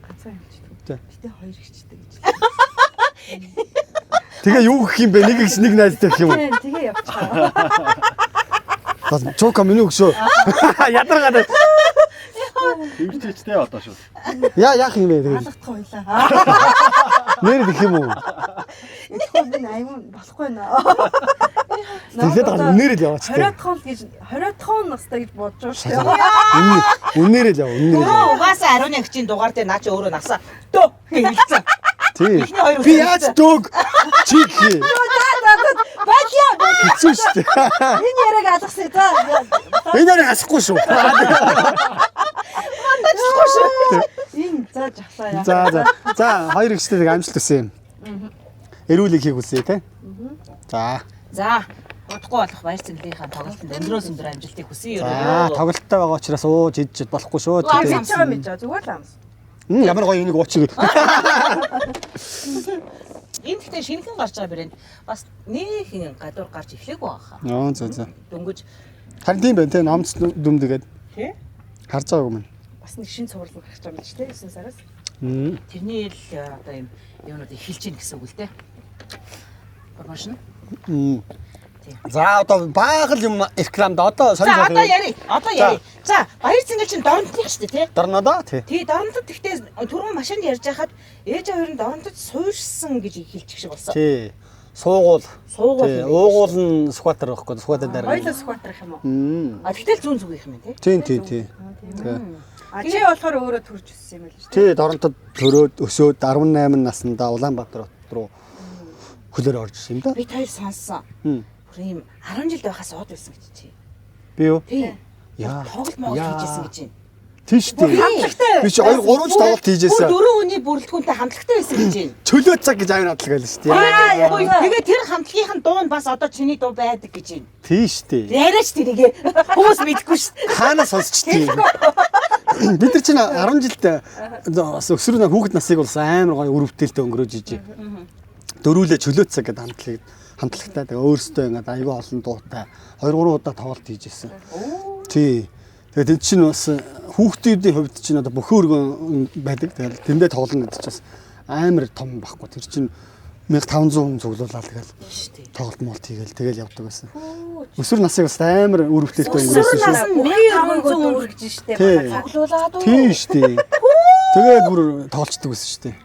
Ганцхан юм чи. Гэтэ хоёр ихчтэй гэж. тэгээ юу гэх юм бэ? Нэг ихч нэг найзтай гэх юм уу? Тэгээ явчихаа. Бас чока минь өгшөө. Ядаргаад. Ивчтэй одоо шүү. Яах юм бэ тэгээд? Алгадах байлаа. Нэр гэх юм уу? Эдгээр би аймаг болохгүй наа. Тэгээд үнээр л яваач тий. 20 тон гэж 20 тон настай гэж бодож байгаа шүү дээ. Үнээр л яв, үнээр л. Угаасаа ариун ягчийн дугаар дээр наа чи өөрөө насаа дөө гэж хэлсэн. Тий. Эхний хоёр Би яаж дөг чи гэх юм. Бачаа. Хэцүү шүү дээ. Энэ яриг алгасаа за. Энэ яриг асахгүй шүү. Энэ за жахлаа яа. За хоёр ихчтэй амжилт хүсье. Эрүүлэг хийх хүсье тий. За. За удахгүй болох баяр цэнгэлийнхаа тоглолтод өндрөөс өндөр амжилтыг хүсье За ерөө. тоглолттой байгаа учраас ууж идэж болохгүй шүү. Амс байгаа мэд жаа зүгээр л амс. Ямар гоё энийг уучих. Энэ гэхдээ шинхэн гарч байгаа брэнд бас нээхэн гадуур гарч эхлэегүй байгаа. Нөө за. Дөнгөж Харин тийм байна те номц дүмдэгээд. тий. Харж байгааг юм. Бас нэг шин цуврал гарч байгаа юм чи тэ 9 сараас. Тэрний л одоо юм юунуудыг хэлж гин гэсэн үг л дээ. Промошн. За одоо баахал юм рекламд одоо За сонирхол. одоо яри. Одоо яри. За баяр цэнгэл чинь дорнотных шүү дээ тий. Дорно да тий. Тий дорнотод гэхдээ түрүүн машинд ярьж байхад ээж хоёр нь дорнотод суурьсан гэж хэлчих шиг болсон. Тий. Суугуул. Суугуул. Тий. Уугуул нь скватер байхгүй. Скватер дээр. Хоёлоо скватер их юм уу? А тэгтэл зүүн зүгийнх юм тий. Тий. А чи болохоор өөрөө төрж өссөн юм байл шүү дээ. Тий, Дорнотод төрөөд өсөөд 18 наснда Улаанбаатар руу хөлөөр орж ирсэн юм да. Би таяр сонссон. Бүр юм 10 жил байхаас ууд байсан гэж чи. Би юу? Тий. Яа. Тоглолт моголт хийжсэн гэж байна. Тийш тий. Би чи 2 3 тоглолт хийжсэн. Дөрөв хүний бүрэлдэхүүнтэй хамтлагтай байсан гэж байна. Чөлөө цаг гэж авир хадлаг байлаа шүү дээ. Тэгээ тэр хамтлагийнх нь дуу нь бас одоо чиний дуу байдаг гэж байна. Тийш тий. Яриач тэрийгээ хүмүүс мэдэхгүй шүү дээ. Хаанаас сонсчтий. Бид нар чинь 10 жилд бас өсвөр хүүхэд насыг болсон амар гоё өрөвдөлтөд өнгөрөөж ижээ. Дөрүүлээ чөлөө цаг гэдэг хамтлагтай тэгээ өөрөөсөө ингээд аягүй олон дуутай 2 3 удаа тоглолт хийжсэн. Тий. Тэгээд энэ чинь бас хүүхдүүдийн хувьд чинь одоо бүх өргөн байдаг. Тэгээд тэндээ тоглоно гэдэг чинь бас амар том байхгүй. Тэр чинь 1500 хүн цуглуулаад тэгэл тоглолт молт хийгээл тэгэл явдаг байсан. Өсвөр насыг бас амар өрөвдөлтөд өнгөрөөсөн шүү. Бүхий өргөж штэ Цуглуулаад уу. Тийм шүү дээ. Тэгээд бүр тоглолцдог байсан шүү дээ.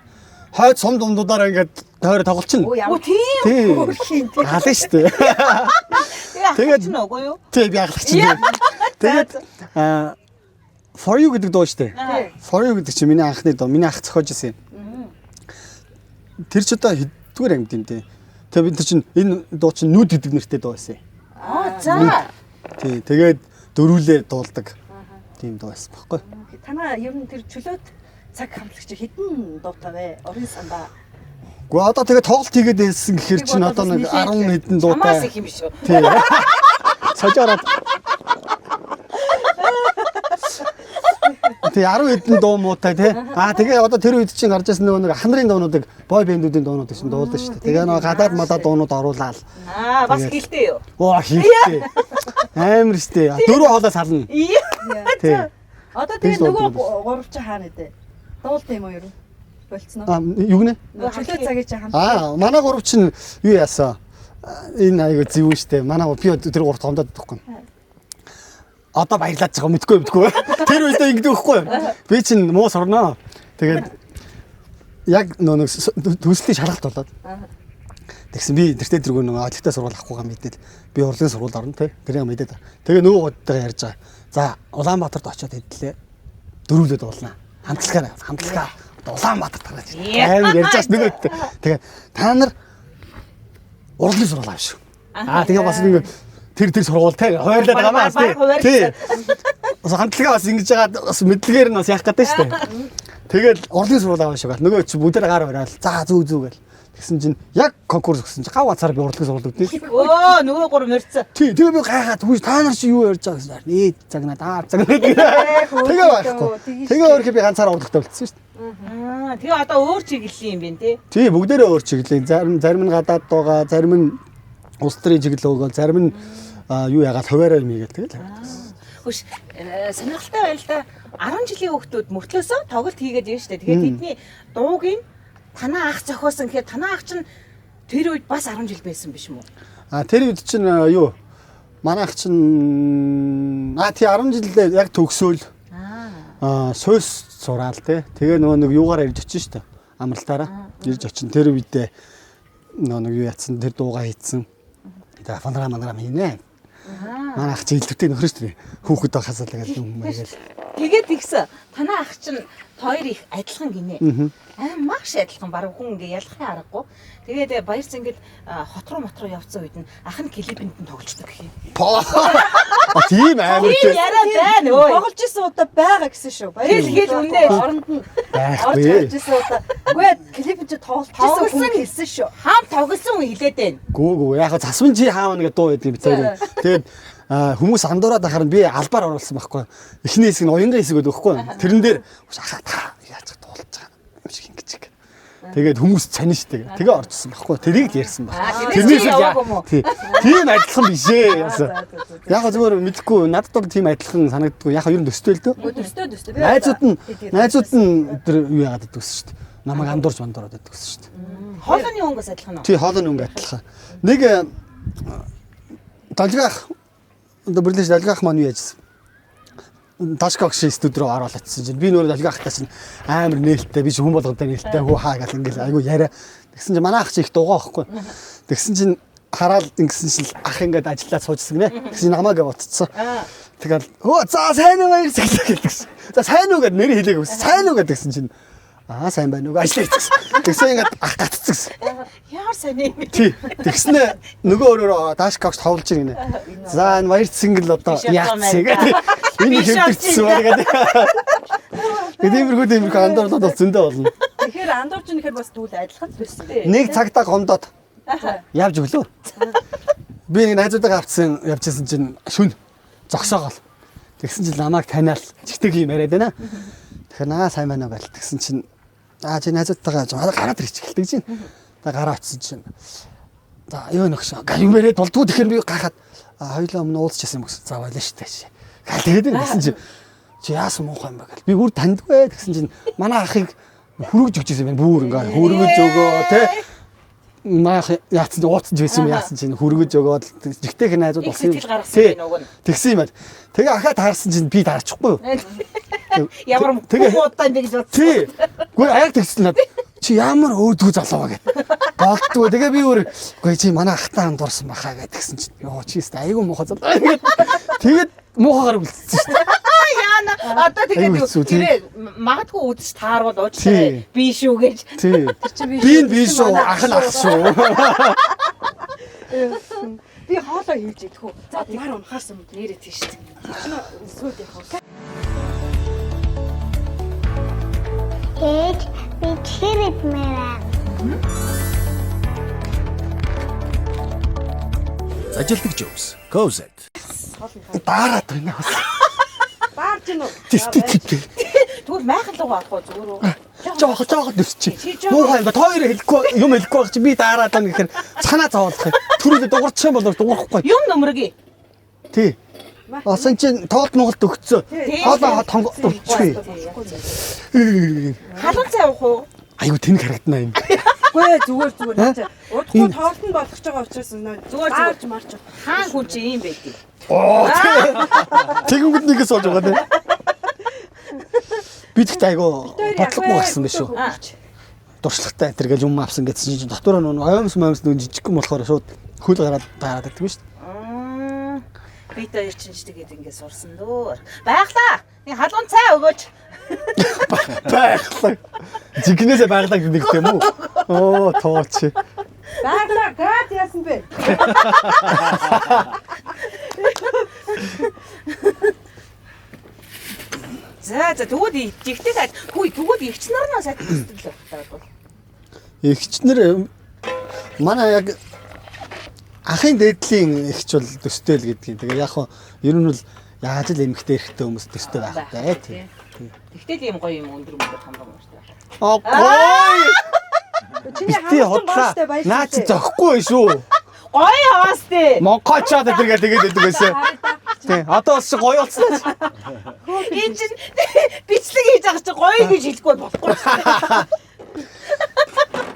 Хойд сум дундуудаараа ингээд тойроо тоглолчихно. Оо тийм. Хаална шүү дээ. Тэгээд нөгөө юу? Тэг би ахлагч юм. Тэгээд For You гэдэг дуу шүү дээ. For You гэдэг чинь миний анхны дуу. Миний ах зохиож ирсэн юм. Тэр ч одоо хэддүгээр амьд юм дээ. Тэгээд бид нар чинь энэ дуу чинь нүд гэдэг нэртэй дуу байсан. Аа за. Тий. Тэгээд дөрүүлээ дуулдаг. Тийм дуу байсан баггүй. Танаа ер нь тэр чөлөөт цаг хамтлагч хэдэн дуутай вэ? Орон сандаа. Гэхдээ одоо тэгээд тоглолт хийгээд ирсэн гэхэр чинь одоо нэг 10 хэдэн Хамаас дуутай. их юм шүү. Тий. Сажаараад. Тий 10 хэдэн дуу муутай тий. Тэгээ одоо тэр үед чинь гарч ирсэн нөгөө нэг ахнарын дуунуудыг бой бэндүүдийн дуунууд чинь дуулдаг шүү дээ. Тэгээ нөгөө гадаад мадаа дуунууд оруулаад. Бас гэлтэй юу? Оо хийхтэй. Амар штэ. Дөрөв хоолоо сална. Тий. Одоо тэгээ нөгөө гурав чи хаана дээ? Дуулт юм уу ер нь? Болцсноо. Юу гэнэ? Чөлөө цагийн чи хамт. Манай гурав чинь юу яасан? Энэ аяга зөвүүн штэ. Манай би тэр гурав томдоод байхгүй. одоо баярлаад байгаа мэдгүй. Тэр үедээ ингэдэг байхгүй юу? Би чинь муу сурнаа. Тэгээд яг нэг төслийн шалгалт болоод. Тэгсэн би тэртээ дэргөө нэг аудитаа сургууль авахгүйгаа мэдээд би урлагийн сургуульд орно тий. Тэрийг мэдээд. Тэгээ нөгөөдтэйгээ ярьж байгаа. За Улаанбаатарт очиод хэдлээ. Дөрвөлөд уулна. Хамтлагаа. Улаанбаатарт гараад ирсэн. Амар ярьж байгаа нөгөөдтэй. Тэгээ та нар урлагийн сургууль аав шүү. Тэгээ бас нэг тэр сургууль тий. Хойрлоод байгаа маа тий. Бас хамтлагаа бас ингэж байгаа бас мэдлэгээр нь бас яах гэдэг шүү дээ. Тэгээд урлагийн сургууль аав шүү гал. Нөгөө чи бүгдээр гар бараал. За зүг гэл. Тэгсэн чинь яг конкурс өгсөн чинь гав ганцаар би урлагийн сургууль өгдөө. Өө нөгөө гур мөрцөө. Тий, тэгээ би гайхаад хүүш та нар чи юу ярьж байгаа гэсэн. Ээ загнаад загнаад. Тэгээ байхгүй. Тэгээ өөрхий би ганцаар урлагтай болчихсон шүү дээ. Тэгээ одоо өөр чиглэлийн юм байна тий. Тий, бүгдээрээ өөр чиглэлийн. Зарим нь гадаад байгаа, зарим нь улс төрийн чиглэл өгөөл, зарим нь юу яагаад хуваараа юм ийгээл тэгэл. Хөш сонирхолтой байл та 10 жилийн хүүхдүүд мөртлөөсөө тоглолт хийгээд байна шүү дээ. Тэгээд тэдний дуугийн танаа ах зохиосон гэхээр танаа ах чинь тэр үед бас 10 жил байсан биш юм уу? Тэр үед чинь юу? Манай ах чинь тий 10 жилдээ яг төгсөөл. Сойс сураал те. Тэгээ нөгөө нэг юугаар ирж очив шүү дээ. Амралтаараа ирж очин. Тэр үедээ нөгөө нэг юу ятсан тэр дуугаа хийцэн. Тэгээ фонограм хийнэ. Манай ах чинь илүүтэй нөхөр шүү дээ. Хүүхэд байхасаа л гэж юм байгаад. Тэгээд тэгсэн. Танаа ах чинь хоёр их адилхан гинэ. Маш адилхан баг хүн ингээ ялахын аргагүй. Тэгээд баяр цэнгэл хот руу явцсан үед нь ах нь клипэнд нь тоглолцдог гэх юм. Тийм амар тийм. Яраа байна өө. Тоглож исэн удаа байгаа гэсэн шүү. Тэгэл үнэ оронд нь байхгүй. исэн удаа. Үгүй клипэнд чи тоглож исэн хэлсэн шүү. Хаан тоглосон хүн хэлээд байна. Гүү яг засван чи хаав нэг дуу байдаг би цааш. Тэгээд хүмүүс андуураад ахаар би албаар оруулсан байхгүй. Эхний хэсэг нь уянга хэсэг өгөхгүй. Тэрэн дээр ахаа та яаж дуулж байгаа юм шиг ингэж. Тэгээд хүмүүс цанин штэ. Тэгээ оржсон байхгүй. Тэрийг л ярьсан баг. Тэрнээс тийм адилхан биш ээ. Яг зүгээр мэдэхгүй. Надад бол тийм адилхан санагддгүй. Яг ер нь төстэй л дөө. Төстэй. Найзууд нь тэр юу яагаад идвэс штэ. Намайг андуурж мандуураад идвэс штэ. Хоолойны өнгөс адилхан уу? Тий, хоолойны өнгө адилхан. Нэг далгаах Берлиш далгаах маань юу яжсэн. Ташкагш студ руу ороод очсон чинь би нөр далгаахтаа чинь амар нээлттэй би ч хүн болгондоо нээлттэй хуу хаа гэл ингээл айгу яриа. Тэгсэн чинь манай ах чи их дуугаа байхгүй. Тэгсэн чинь хараад ингэсэн чинь ах ингээд ажиллаад суужсэн гинэ. Тэгсэн чинь намайг утцсан. Тэгэл өө за сайн уу баяр гэсэн. За сайн уу гэд нэр хэлээг өгсөн. Сайн уу гэдгсэн чинь сайн байна уу ажил хийчихсэн. Тэгсэн ингээд ах гацчихсан. Яар сайн юм. Тий. Тэгснэ нөгөө өөрөөр дашкагш товлж гинэ. За энэ баяр цэнгэл одоо яатсан гэдэг. Энэ хэвдэрсэн байгаа гэдэг. Тиймэрхүү андуурлууд бол зөндөө болно. Тэгэхээр андуурч нэхэр бас түүл адилхан төссөн дээ. Нэг цагтаа гомдоод явж өглөө. Би нэг найзуудаа авцсан явжсэн чинь шүн зогсоогоол. Тэгсэн чинь намайг таниал чигтэг юм яриад байна. Тэгэхээр сайн байна уу гэл. Тэгсэн чинь чи найзуудтайгаа гараад ирчих гэлдэг чинь. Гараа очсон чинь. За юу нөхш. Юм яриад болдгоо тэгэхээр би гахаад хоёлоо өмнө уулзчихсан юм гэсэн. За байлаа штэ. Тэгээд гэсэн чи яасан муухай юм бэ гэл. Би бүр тандгүй гэсэн чинь манай ахыг хүргэж өгч ирсэн юм бүр ингээ хүргэж өгөө те. Маах яатсан ууцсан байсан юм яасан чинь хүргэж өгөөд жигтэйх найзууд болсон юм. Тэгсэн юм байна. Тэгээ ахаа таарсан чинь би таарчихгүй юу? Ямар муудаа юм бэ гэж бодсон. Тий. Гэхдээ аяг тэгсэн надад чи ямар өөдгөө залуу гэд. Болдгоо. Тэгээ би үгүй чи манай ахтаа андуурсан бахаа гэдгсэн чинь ёо чи өст айгүй муухай залуу. Тэгээд муухайгаар үлдсэн шүү дээ. Яана одоо тэгээд магадгүй үдч таарвал уучлаарай. Би шүү гэж. Тий. Би шүү ах нь ах шүү. Би хоолоо хийж идэх үү. За маар унахаарсан мэт нэрээ тийш шүү дээ. Сүйд явах уу. Ээж би тэр идмээрээ. Ажилтг Жобс. Cozet. Дараад байна. Баарч гинөө. Тэгвэл майхан руу авах уу зүгээр үү? Жоох дэвсчих. Муухай юм ба хоёроо хэлэхгүй юм хэлэхгүй байх чи би дараад байна гэхээр цанаа зовоолох юм. Түрүүлээ дуурчих юм бол дуурахгүй. Юм нөмрөгийг. Тий. Осон чин тоолт Монголд өгцөө. Хоолоо тонгоцгүй. Халуун цай авах уу? Айгу тэнэг харагдана юм. Үгүй зүгээр наа. Удахгүй тоолт нь болгож байгаа учраас Зүгээр.аарч марч. Хаан хүн чи ийм байдаг. Тэгэнгүүт нэгээс олж байгаа тийм. Би тэгт айгу бодлогогүй гарсан биш үү? Дуршлагтай энэ гэж юм авсан гэсэн чинь дотор нь оймс нөө жижигхэн болохоор шууд хөл гараад таарад гэдэг шүү дээ. Би та ирчин ч тэгээд ингэ сурсан дөө. Байглаа. Нэг халуун цай өгөөч. Байглаа. Жигнэсээ байглаа гэдэг юм уу? Оо тооч. Байглаа гад яасан бэ? За тэгвэл жигтэй хүй тэгвэл ихч нар нь сайд төсдөг л байна. Эгчнэр манай яг ахын дээдлийн эгч бол төстэй л гэдгийг. Тэгээ яг хоо ер нь бол яаж л эмэгтэй эрэгтэй хүмүүс төстэй байх вэ тийм. Тэгтэл ийм гоё юм өндөр хамгаалсан юм шүү дээ. Ой! Чиний Би хотлаа. Наач зөхгүй шүү. Гоё хаваас тээ. Монголчууд эдэргээ тэгээд байдаг байсан. Тийм. Одоо бас гоё болсон. Энэ чинь бичлэг хийж байгаа чинь гоё гэж хэлэхгүй болохгүй.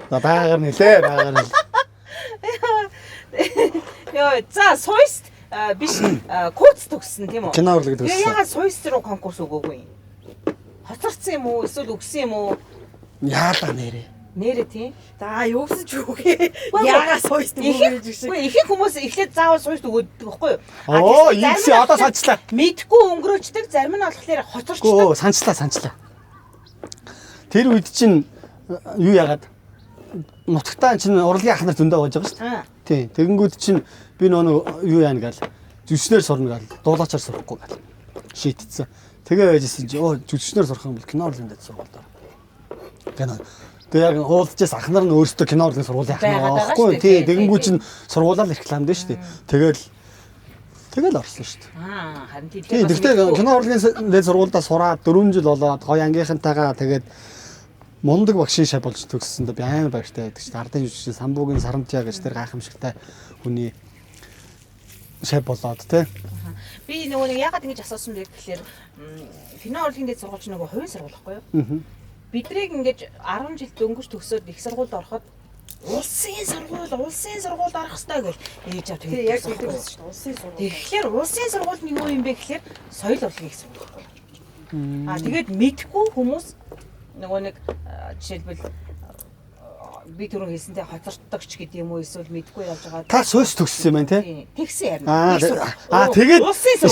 Баагаар нэлээ, баагаар нэл. Яа, за сойст биш куц төгссөн тийм үү? Кино урлаг төгссөн. Яагаад сойст руу конкурс өгөөгүй юм? Хоцорсон юм уу? Эсвэл өгсөн юм уу? Яалаа нэрээ. Нэрээ тийм. За юусэн ч үгүй. Яага сойст Ихэнх ихэнх хүмүүс эхлээд заавал сойст өгөөдөг байхгүй юу? Оо, ийгсээ одоо санчлаа. Мэдгүй өнгөрөөчдөг, зарим нь болохоор хоцорчдөг. Оо, санчлаа. Тэр үед чинь юу яагаад нутагтаа чинь урлагийн ах нар зөндөө байж байгаа шүү дээ. Тийм. Тэгэнгүүт чинь би нөгөө юу яана гал жүжигчнэр сурна гал дуулаачаар сурахгүй гал шийтцсэн. Тэгээ байжсэн чи оо жүжигчнэр сурах юм бол кино урлагийн дэд сургуульд. Кино. Тэгээ яг уулзчихс ах нар нь өөрсдөө кино урлагийн сургууль яах нь байхгүй. Тийм. Тэгэнгүүт чинь сургуулаа рекламд шүү дээ. Тэгэл орсон шүү дээ. Харин тийм. Тэгтээ кино урлагийн дэд сургуульдаа сураад 4 жил болоод гоё ангийнхантайгаа тэгээд мундаг багшийн шав болж төгссөндөө би амар баяртай байдаг шүү дээ. Ардын жүжигчин Самбуугийн Сарамтья гэж тэр гайхамшигтай хүний шав болоод тий. Би нөгөө нэг яагаад ингэж асуусан бэ гэхээр кино урлагийн дэд сургууль чинь нөгөө хувийн сургууль байхгүй юу? Биднийг ингэж 10 жил дөнгөж төгсөөд их сургуульд ороход улсын сургууль орох хэрэгтэй гэж ээж авч Тэгээ яг хэлдэг шүү дээ. Улсын сургууль. Тэгэхээр улсын сургууль нь юу юм бэ гэхээр соёл урлагийн их сургууль. Тэгээд мэдхгүй хүмүүс нөгөө нэг жишээлбэл би түрүү хэлсэнтэй хоцорддог ч гэдэг юм уу эсвэл мэдгүй явж байгаа. Та сойс төгссөн юм байна тий? Тэгсэн юм. Тэгээд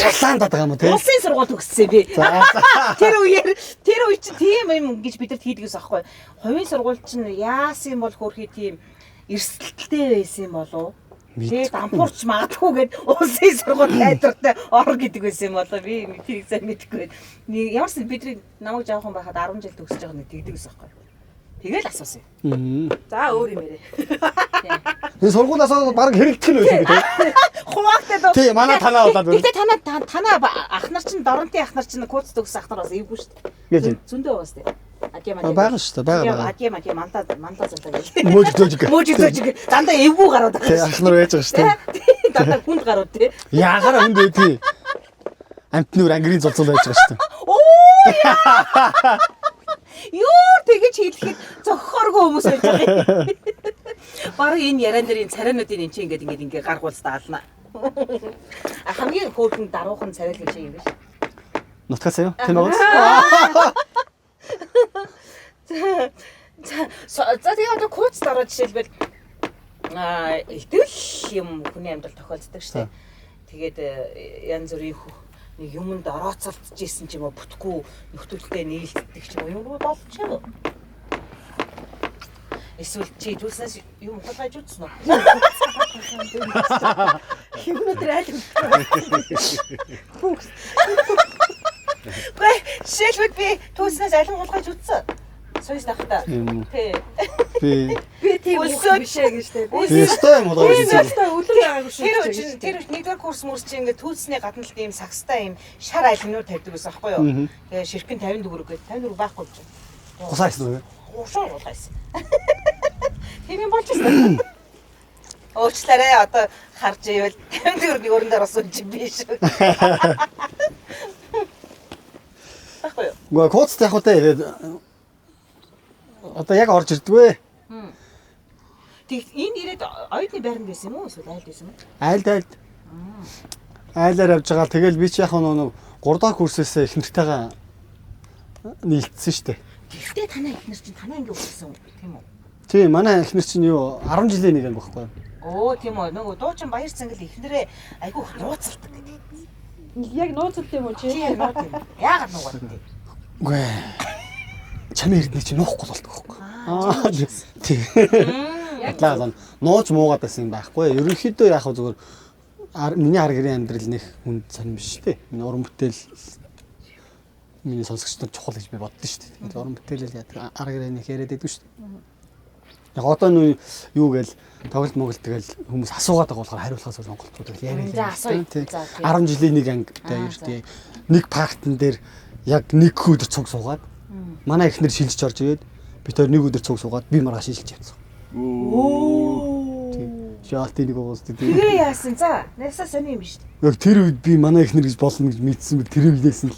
шалаанд байгаа юм уу тий? Улсын сургууль төгссөн би. Тэр үе чи тийм юм гэж бидэрт хийдгээс аахгүй. Хувийн сургууль чинь яасан бол хөрхий тийм эрсдэлтэй байсан юм болов? Тэгээд ампуурч магадгүй гэд улсын сургууль найдвартай ор гэдэг байсан юм болоо би тэрийг сайн мэдэхгүй. Ямар ч бидний намайг жаахан байхад 10 жил төгсөж байгаа нэг тэгдэгс аахгүй. Тэгэл асуусан юм. За өөр юм ярэ. Энэ сургуулиас баг хэрэгдэх нь байсан гэдэг. Хуваагтай дөө. Тий, манай танаа болоод байна. Гэтэ танаа ах нар чинь доронтын ах нар чинь кууц төгс ах нар бас эвгүй шүү дээ. Зөндөө бас дээ. Байгаа шүү дээ, байгаа. Адья мандаа зулаа гэж. Мөждөж. Дандаа эвгүй гарууд байгаа. Тий, ах нар байж байгаа шүү дээ. Дандаа хүнд гарууд тий. Яагаар хүнд вэ тий? Амтны үр ангирын зулцул байж байгаа шүү дээ. Оо! Юу тэгэж хэлэхэд зохихоргүй хүмүүс байж байгаа. Бараг энэ яриан дээр энэ царайнуудын энэ чинь ингээд гаргуулж даална. Хамгийн хөөрхөн даруухан царай л гэж юм биш. Нутгаас юу? Тийм үү? За тэгээ одоо кууц дараа жишээлбэл итгэл юм хүний амьдрал тохиолддог шүү дээ. Тэгээд янз бүрийн нэг юмд орооцолдож исэн ч юм уу бүтггүй нөхцөлтэй нийлдэх ч юм уу болж чав. Эсвэл чи түүснээс юм хулгайж үзсэн үү? Хэмнэтрэ аль. Гэ шилбэг би түүснээс алин хулгайж үзсэн. Сойс тахта. Тий. Би тийм үгүй биш ээ гэж дээ. Өстой юм болоо гэсэн. Өстой үлэн байгаагүй шүү. Тэр нэгдүгээр курс мөрс чи ингээд түүсний гадна л ийм сагстай ийм шар айлнууд тавьдаг байсан байхгүй юу? Тэгээ ширхэн 54 гээд 54 байхгүй ч. Гусаа хийсэн үү? Ушаа гулгайсан. Тийм юм болж байна. Уучлаарай одоо харж ивэл 54-ийн өрөн дээр осон чи биш. Ахгүй юу? Гоо кодс яг одоо яг орж ирдгвэ. Тэг энэ ирээд оюутны байранд байсан юм уу? Эсвэл айлд байсан юм уу? Айлд. Айлаар явж байгаа. Тэгэл би ч яг нэг 3 дахь курсээс эхнэртэйгээ нийлцсэн шүү дээ. Гэхдээ танай эхнэр чинь танай ингээ өгсөн тийм үү? Тийм, манай эхнэр чинь юу 10 жилийн нэг анги байхгүй юу? Оо тийм үү. Нөгөө дуучин баяр цангал эхнэрээ айгүй их нууцалдаг гэдэг. Яг нууцлт юм уу чи? Тийм нууц юм. Яагаад нуугаад тийм? Үгүй ээ. Чамын эрдний чинь нуухгүй болдог байхгүй юу? Тийм. Яагаад нууж муугаад байсан юм байхгүй юу? Ерөнхийдөө яг зүгээр миний ар гэрийн амьдрал нэг хүнд сонирм биш үү? Миний уран бүтээл миний сонсогчдод чухал гэж би боддоо шүү дээ. Тэгээд уран бүтээлэл яадаг ар гэрээ нэг яриад байдаг шүү дээ. Яг одоо нүү юу гээл тоглолт моголт тэгэл хүмүүс асуугаад байгаа болохоор хариулахаас сонголтууд яриад байна. 10 жилийн нэг ангитай ердөө нэг парктн дээр яг нэг өдөр цуг суугаад манай эхнэр шилжиж орж ирээд би тэр нэг өдөр цуг суугаад би маргааш шилжиж явсан. Оо. Шаалт нэг уус тийм. Тэгээ яасан за? Найсаа сони юм биш үү? Яг тэр үед би манай эхнэр гэж болно гэж мэдсэн мэт тэр үедээс л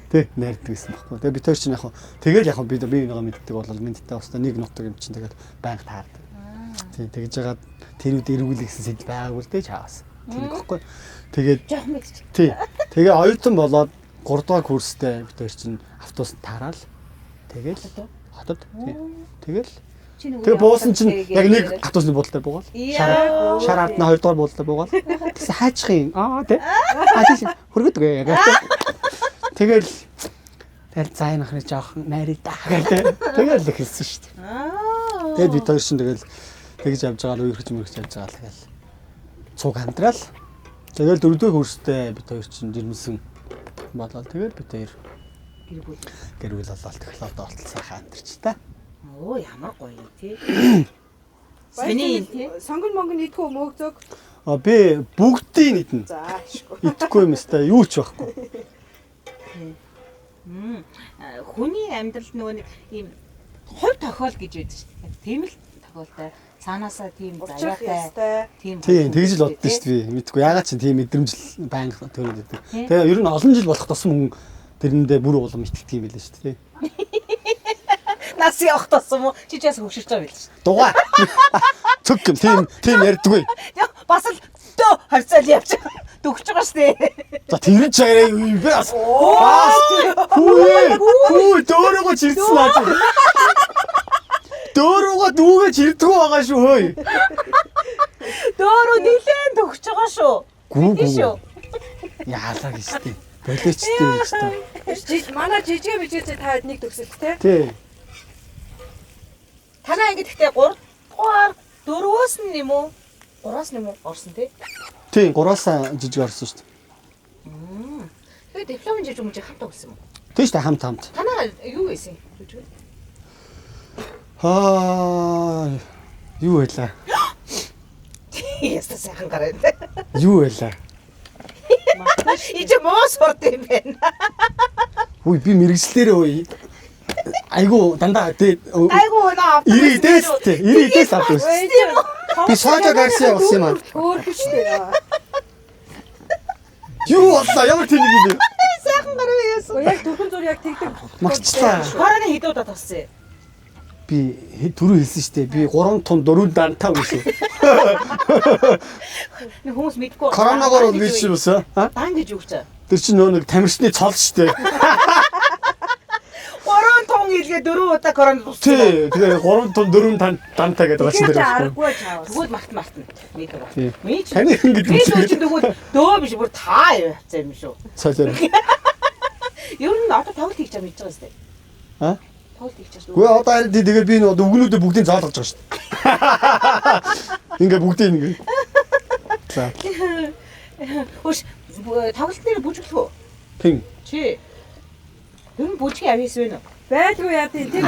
тий найрдаг гэсэн баггүй. Тэгээ би тэр чинь яг тэгэл яг би нэгээ мэддэг бол мэдтэй баста нэг нутаг юм чинь тэгэл байнга таардаг. Тий тэгж жагаад тэр үед эргүүл гэсэн сэдв байгаагүй л дээ чаавас. Тийм баггүй. Тэгээд Жох мэдчих. тий. Тэгээ оюутан болоод 3 дахь курстэй би тэр чинь автобусд таарал. Тэгэл хотод тий. Тэгэл тэгээ буусан чинь яг нэг автобусны буудлаар буугаал. Шараад на 2 дугаар буудлаар буугаал. Тэгсэн хайчих юм. Тий. Тийш хөргөдгөө яг. Тэгэл за энэ ахны жоохон найрыг даа гэдэг. Тэгэл л хэлсэн шүү дээ. Тэгээд бид хоёр чинь тэгэл тэгж явж байгаа л үерхэж мөрөж явж байгаа л тэгэл. Цуг хамтраал. Тэгэл 4 дугаар курстэй бид хоёр чинь жирэмсэн болоод тэгэл бид хоёр гэр бүл болоод тэгэл одоо олцсанхаа хамтарч та. Оо ямар гоё тий. Сони тий. Сонгон монгон идэхгүй мөөгзөг. Би бүгдийг нийтнэ. За ашгүй. Идэхгүй юм өстэй юу ч байхгүй. Хүний амьдралд нөгөө нэг ийм хувь тохиол гэж байдаг шүү дээ. Тийм л тохиолтой. Цаанаасаа тийм заяатай. Тийм тэгж л боддоо шүү дээ. Мэдгүй ягаад ч тийм мэдрэмжл байнга төрөд байдаг. Тэгээ ер нь олон жил болох тусам хүн тэрэндээ бүр улам итгэдэг юм байлаа шүү дээ. Нас явах тусам уу? Чи ч яс хөвшөрч байгаа байл шүү. Дугаа. Цөг юм тийм ярьдгүй. Бас л дөө хавцаал явж дөгч байгаа шүү дээ. За тэр чараа юу бэ? Хүү дөөрөгөө чирсэн аа. Дөөрөгөө дүүгэж ирдгүү байгаа шүү хөөе. Дөөрөө нилээн дөгч байгаа шүү. Гүү шүү. Яалаа гэж тий. Болоочтой гэж та. Манай жижиг бижээсээ та хэд нэг төгсөл тээ. Тий. Танаа ингэ гэхдээ 3 дугаар 4-өөс нь юм уу? 3-аас нь юм уу? Орсон тий. Тий 3-аас жижиг орсон шүү дээ. Тэгээ дипломын жижиг мужи хамтаа өгсөн юм уу? Тий шүү дээ хамт. Танаа юу байсан? Жижиг. Юу байлаа? Яста сайхан гараад. Юу байлаа? Ич моос хорд юм байна. Үгүй би мэрэгчлэрээ үе. Айгу дандаа тий. Айгу наа. 90-ээс авдаг. Би Сажа Гарсиа болсон юм аа. Хөөх штэ. Юу боллоо? Ямар тийм нэг юм бэ? Сайхан гараа яасан. Яг төрхөн зур яг тэгдэг. Магчлаа. Хорооны хэд удаа туссан? Би түрүү хэлсэн шүү дээ. Би 3 тон 4 дантаа гэсэн. Нэг хүмүүс мэдгүй. Коронавигоор бол биш юм уу? Дан гэж юу гэж? Тэр чинь нэг тамирчны цол шүү дээ. 3 тон илгээ 4 удаа корона туссан. Тий, тэгээ 3 тон 4 дантаа гэдэг байгаа чинь Тэгэхээр тэр. аргагүй чаавас. Тэгвэл мартна. Тий. Ми ч Таны ингэ би ч тэгвэл дөө биш бүр таа явцаа юм шүү. Цаашаа. Ер нь одоо тоглолт хийж байгаа мэдж байгаа сте. А? Тоглолт хийж байгаа. Гэхдээ одоо харин тэгээд би нөгөө өгнүүдээ бүгдийг заалгаж байгаа шүү дээ. Ингээ бүгдийг ингээ. За. Хөөш тоглолт нэр бүжиглэх үү? Пин. Чи. Ер нь бүжиг авьяас вэ нэ? Байлгүй яа тийм тэр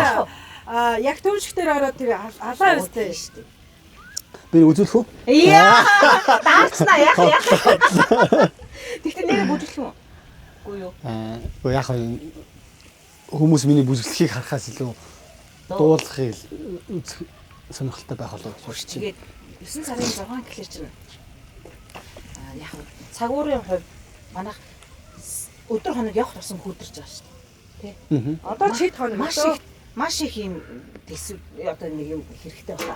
яг төвшгтэр ороод тэр алаа өстэй штэ. Би үзүүлэх үү? Яа! Даарцнаа яах. Тэгтээ нэр бүжиглэх үү? Үгүй юу. Уу яг хүмүүс миний бүжиглэхийг харахаас илүү дуулахыг сонирхолтой байх болов уу шүү дээ. Тэгээд 9 сарын 6 гэхэлэр чинь яг цагуурын хувь манайх өдөр хоног явах тусам хүүдэрч байгаа шүү дээ. Тэ? Одоо чид хоног Маш их юм төсөв одоо нэг юм хэрэгтэй байна.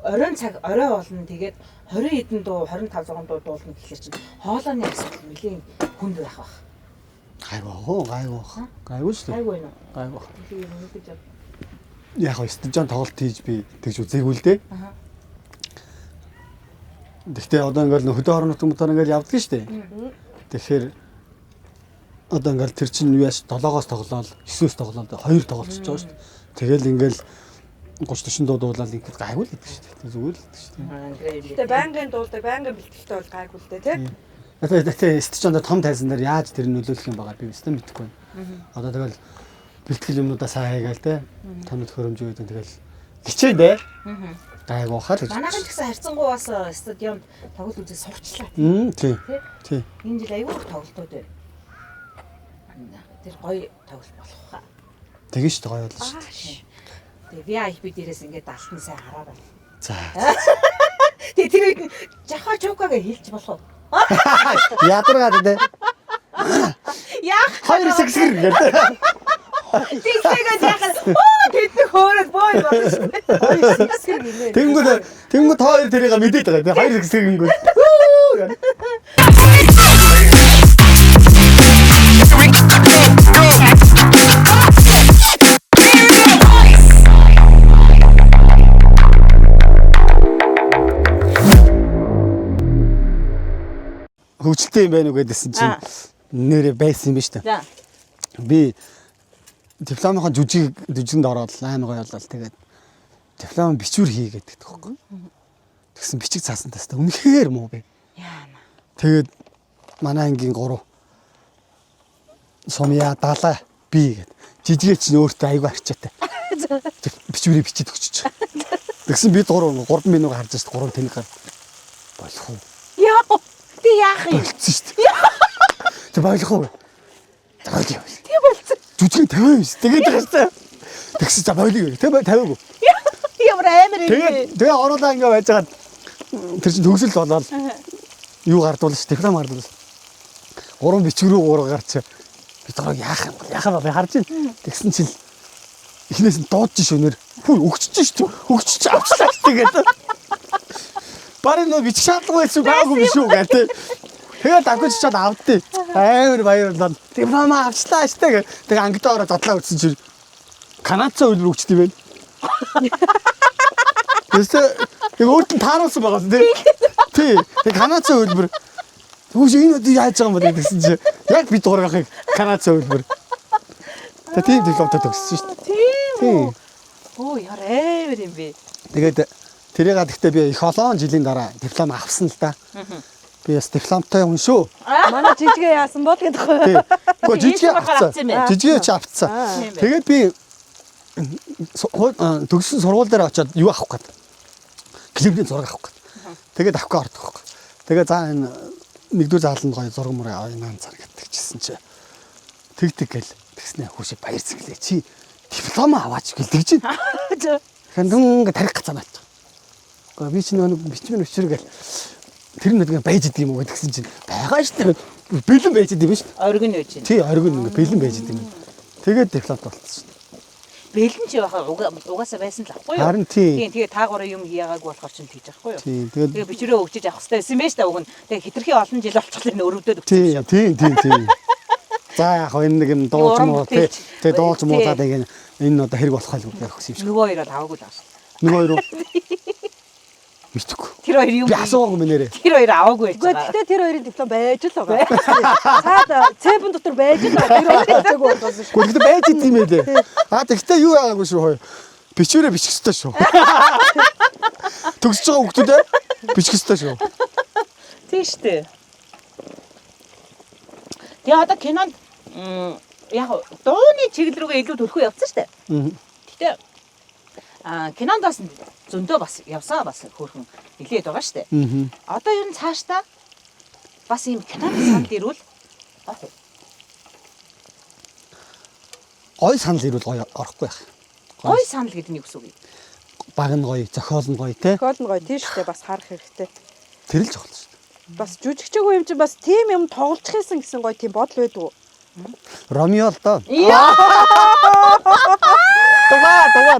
оройн цаг орой болно. Тэгээд 20 хэдэн дуу 25 6 дуу дуулна гэхлээр чинь хоолойны асуудал нэлийн хүнд байх бах. Гайгүй шүү дээ. Гайгүй нөө. Гайгүй. Тэгээд үнэхээр жаа. Яг хоо студент тоглолт хийж би тэгж үзээгүй л дээ. Аа. Гэхдээ одоо ингээл хөдөө орон нутгаар ингээл явдаг шүү дээ. Тэгэхээр одоо ингээл тэр чинь юу яаш 7-оос тоглоод 9-өөс тоглоод 2 тоглолцож байгаа шүү дээ. Тэгэл ингээл 30 40 дуу дуулаад ингээд гайгүй л гэдэг шүү дээ. Зүгээр л гэдэг шүү дээ. Тэгээ байнгын дуулдаг, байнгын бэлтгэлтэй бол гайгүй л дээ тий. Тэгээ студент том тайзан дээр яаж тэр нөлөөлөх юм байгаа би өстө мэдэхгүй байна. Одоо тэгэл бэлтгэл юмнуудаа сайн хийгээл те. Тоног хөрөмжөө гэдэг тэгэл хичээ дээ. Гайгүй хаа л гэж. Манайхан ч гэсэн харьцангуй бас стадионд тоглолт үзэж сурчлаа. Тий. Тий. Энэ жил аюул тоглолтууд байна. Тэр гоё тоглолт болох хаа. Тэгээ шүү дээ гоё болно шүү дээ. Тэгээ VIP дээрээс ингээд алтан сайн хараарай. За. Тэгээ тэр үед жахаа чокагаа хэлж болох уу? Ядаргаад дээ. Яах? Хоёр сэгсгэр гэдэг. Тийшээгээ яхаа. Оо тэд хөөрөд бой болно шүү дээ. Тэнгүүд хоёр тэрийг мэдээд байгаа. Тэгээ хоёр сэгсгэр гингүүд. Хөвчлөлтэй юм байна уу гэдсэн чинь нэрээ байсан юм ба шүү дээ. Би дипломынхаа жүжигэнд ороод айн гоё болол тэгээд диплом бичвэр хийгээд гэдэг хөхгүй. Тэгсэн бичиг цаасан тастаа үнэхээр муу бэ. Яана. Тэгээд манай ангийн 3 Сумья далаа би гэд жижигээ чинь өөртөө айгүй арчаатай. Бичвэрийг бичиж өгч. Тэгсэн би 3 минут харж шít 3 тэнэг гар болох уу? Яа. Ти яах юм? Болцсон шүү дээ. Тэг болох уу? Болё. Ти болцсон. Жүжиг 59. Тэгээд тэгсэн. Тэгсэн за болё. Тэг 50-гүй. Ямар амар юм бэ? Тэгээ оруулаа ингээ байж байгаа. Тэр чинь төгсөл болоод юу гардуул ш диплом гардуул. 3 бичвэрүү 3 гарч би дараа яах юм бэ харж байна. Тэгсэн чинь эхнээс нь дуудаж шөнөр. Хүү өгчөж шүү. Өгчөж авчлаа тэгээд. Барин нөө бичих шаардлагагүй байсан байгаагүй биш үү гэлээ. Тэгээд давхиж чад авдээ. Амар баярлалаа. Диплом авчлаа штэ. Тэгээ ангидаа ороо задлаа ütсэн чинь Канадцаа үлэр өгчт юм байна. Тэгээ өөрт нь тааруулсан байгаа тий. Тий. Тэгээ Канадцаа үлбэр. Түүш энэ үгүй яаж байгаа юм бэ гэсэн чинь яг би дуурайхыг Канадцаа үлбэр. Тэгээ тийм дипломтой төгссөн шүү дээ. Тийм үү. Оо яар амар юм бэ. Тэгээд тэрийг гэхдээ би их олон жилийн дараа диплом авсан л да. Би бас дипломтой хүн шүү. Манай жижигээ яасан бол гэдэг хөө. Тий. Гэхдээ жижигээ авцсан. Жижигээ ч авцсан. Тэгээд би төгссөн сургууль дээр очиод юу авах гээд. Клипний зураг авах гээд. Тэгээд авах гээд ордог. Тэгээд за энэ нэгдүгээр зааланд гоё зураг мөр авъя цар гэдэгчсэн чи. Тэгдэг гэл. Тэгснэ хүүшиг баяр цэглээ. Чи диплом аваач гэлдэж чинь. Хэндэн тарих гацаа бат. Гэхдээ би чинь нэг бичвэр гэл. Тэр нэг байж идэг юм уу гэдгсэн чинь байгаа шүү дээ. Бэлэн байж идэг юм шүү дээ. Ориг нь байж байна. Тий, ориг нь бэлэн байж идэг юм. Тэгээд дипломт болчихсон. Бэлэн ч яхаа угаасаа байсан л ахгүй юу? Харин тий. Тэгээ та гурав юм хийяагааг болохоор ч тийж ахгүй юу? Тий. Тэгээд бичвэрээ өгчөж авах хэрэгтэй байсан байж та уг нь. Тэгээ хитрхи олон жил болчихлоо өрөвдөд өгсөн. Тий. За яг энэ нэг юм дууч муу тий. Тэгээ дууч муудаад энэ одоо хэрэг болох хэл ярих гэсэн юм шиг. Нөгөө хоёроо таваагүй л авсан. Нөгөө хоёр уу? Мэдгүй. Тэр хоёр юм. Би асуугаагүй мэнэрээ. Тэр хоёр аваагүй байж байгаа. Гэхдээ тэр хоёрын диплом байж л байгаа. Цаад цэбэн дотор байж л байгаа. Тэр хоёрын диплом болсон шүү. Гэхдээ байж идэв юм ээ. Тэгтээ юу яагаагүй шүү хоёр. Бичвэрээ бичих ёстой шүү. Төгсөж байгаа хүмүүстэй бичих ёстой шүү. Тийм шүү дээ. Тэгээ одоо кинонд яг дууны чиглэл рүүгээ илүү төлөхөө явцсан шүү дээ. Гэхдээ кинонд бас зөндөө бас явсаа бас хөөрхөн нэлээд байгаа шүү дээ. Одоо ер нь цаашдаа бас ийм кинонд санал ирвэл Гой санал ирвэл гоё орохгүй байх. Гой санал гэдэг нь юу гэсэн үг вэ? Баг нь гоё, зохиол нь гоё те. Зохиол нь гоё тийш дээ бас харах хэрэгтэй. Тэр л чухал шүү дээ. Бас жүжигчээгүй юм чи бас тийм юм тоглож хийсэн гэсэн гоё тийм бодол байдгүй. Ромео л доо.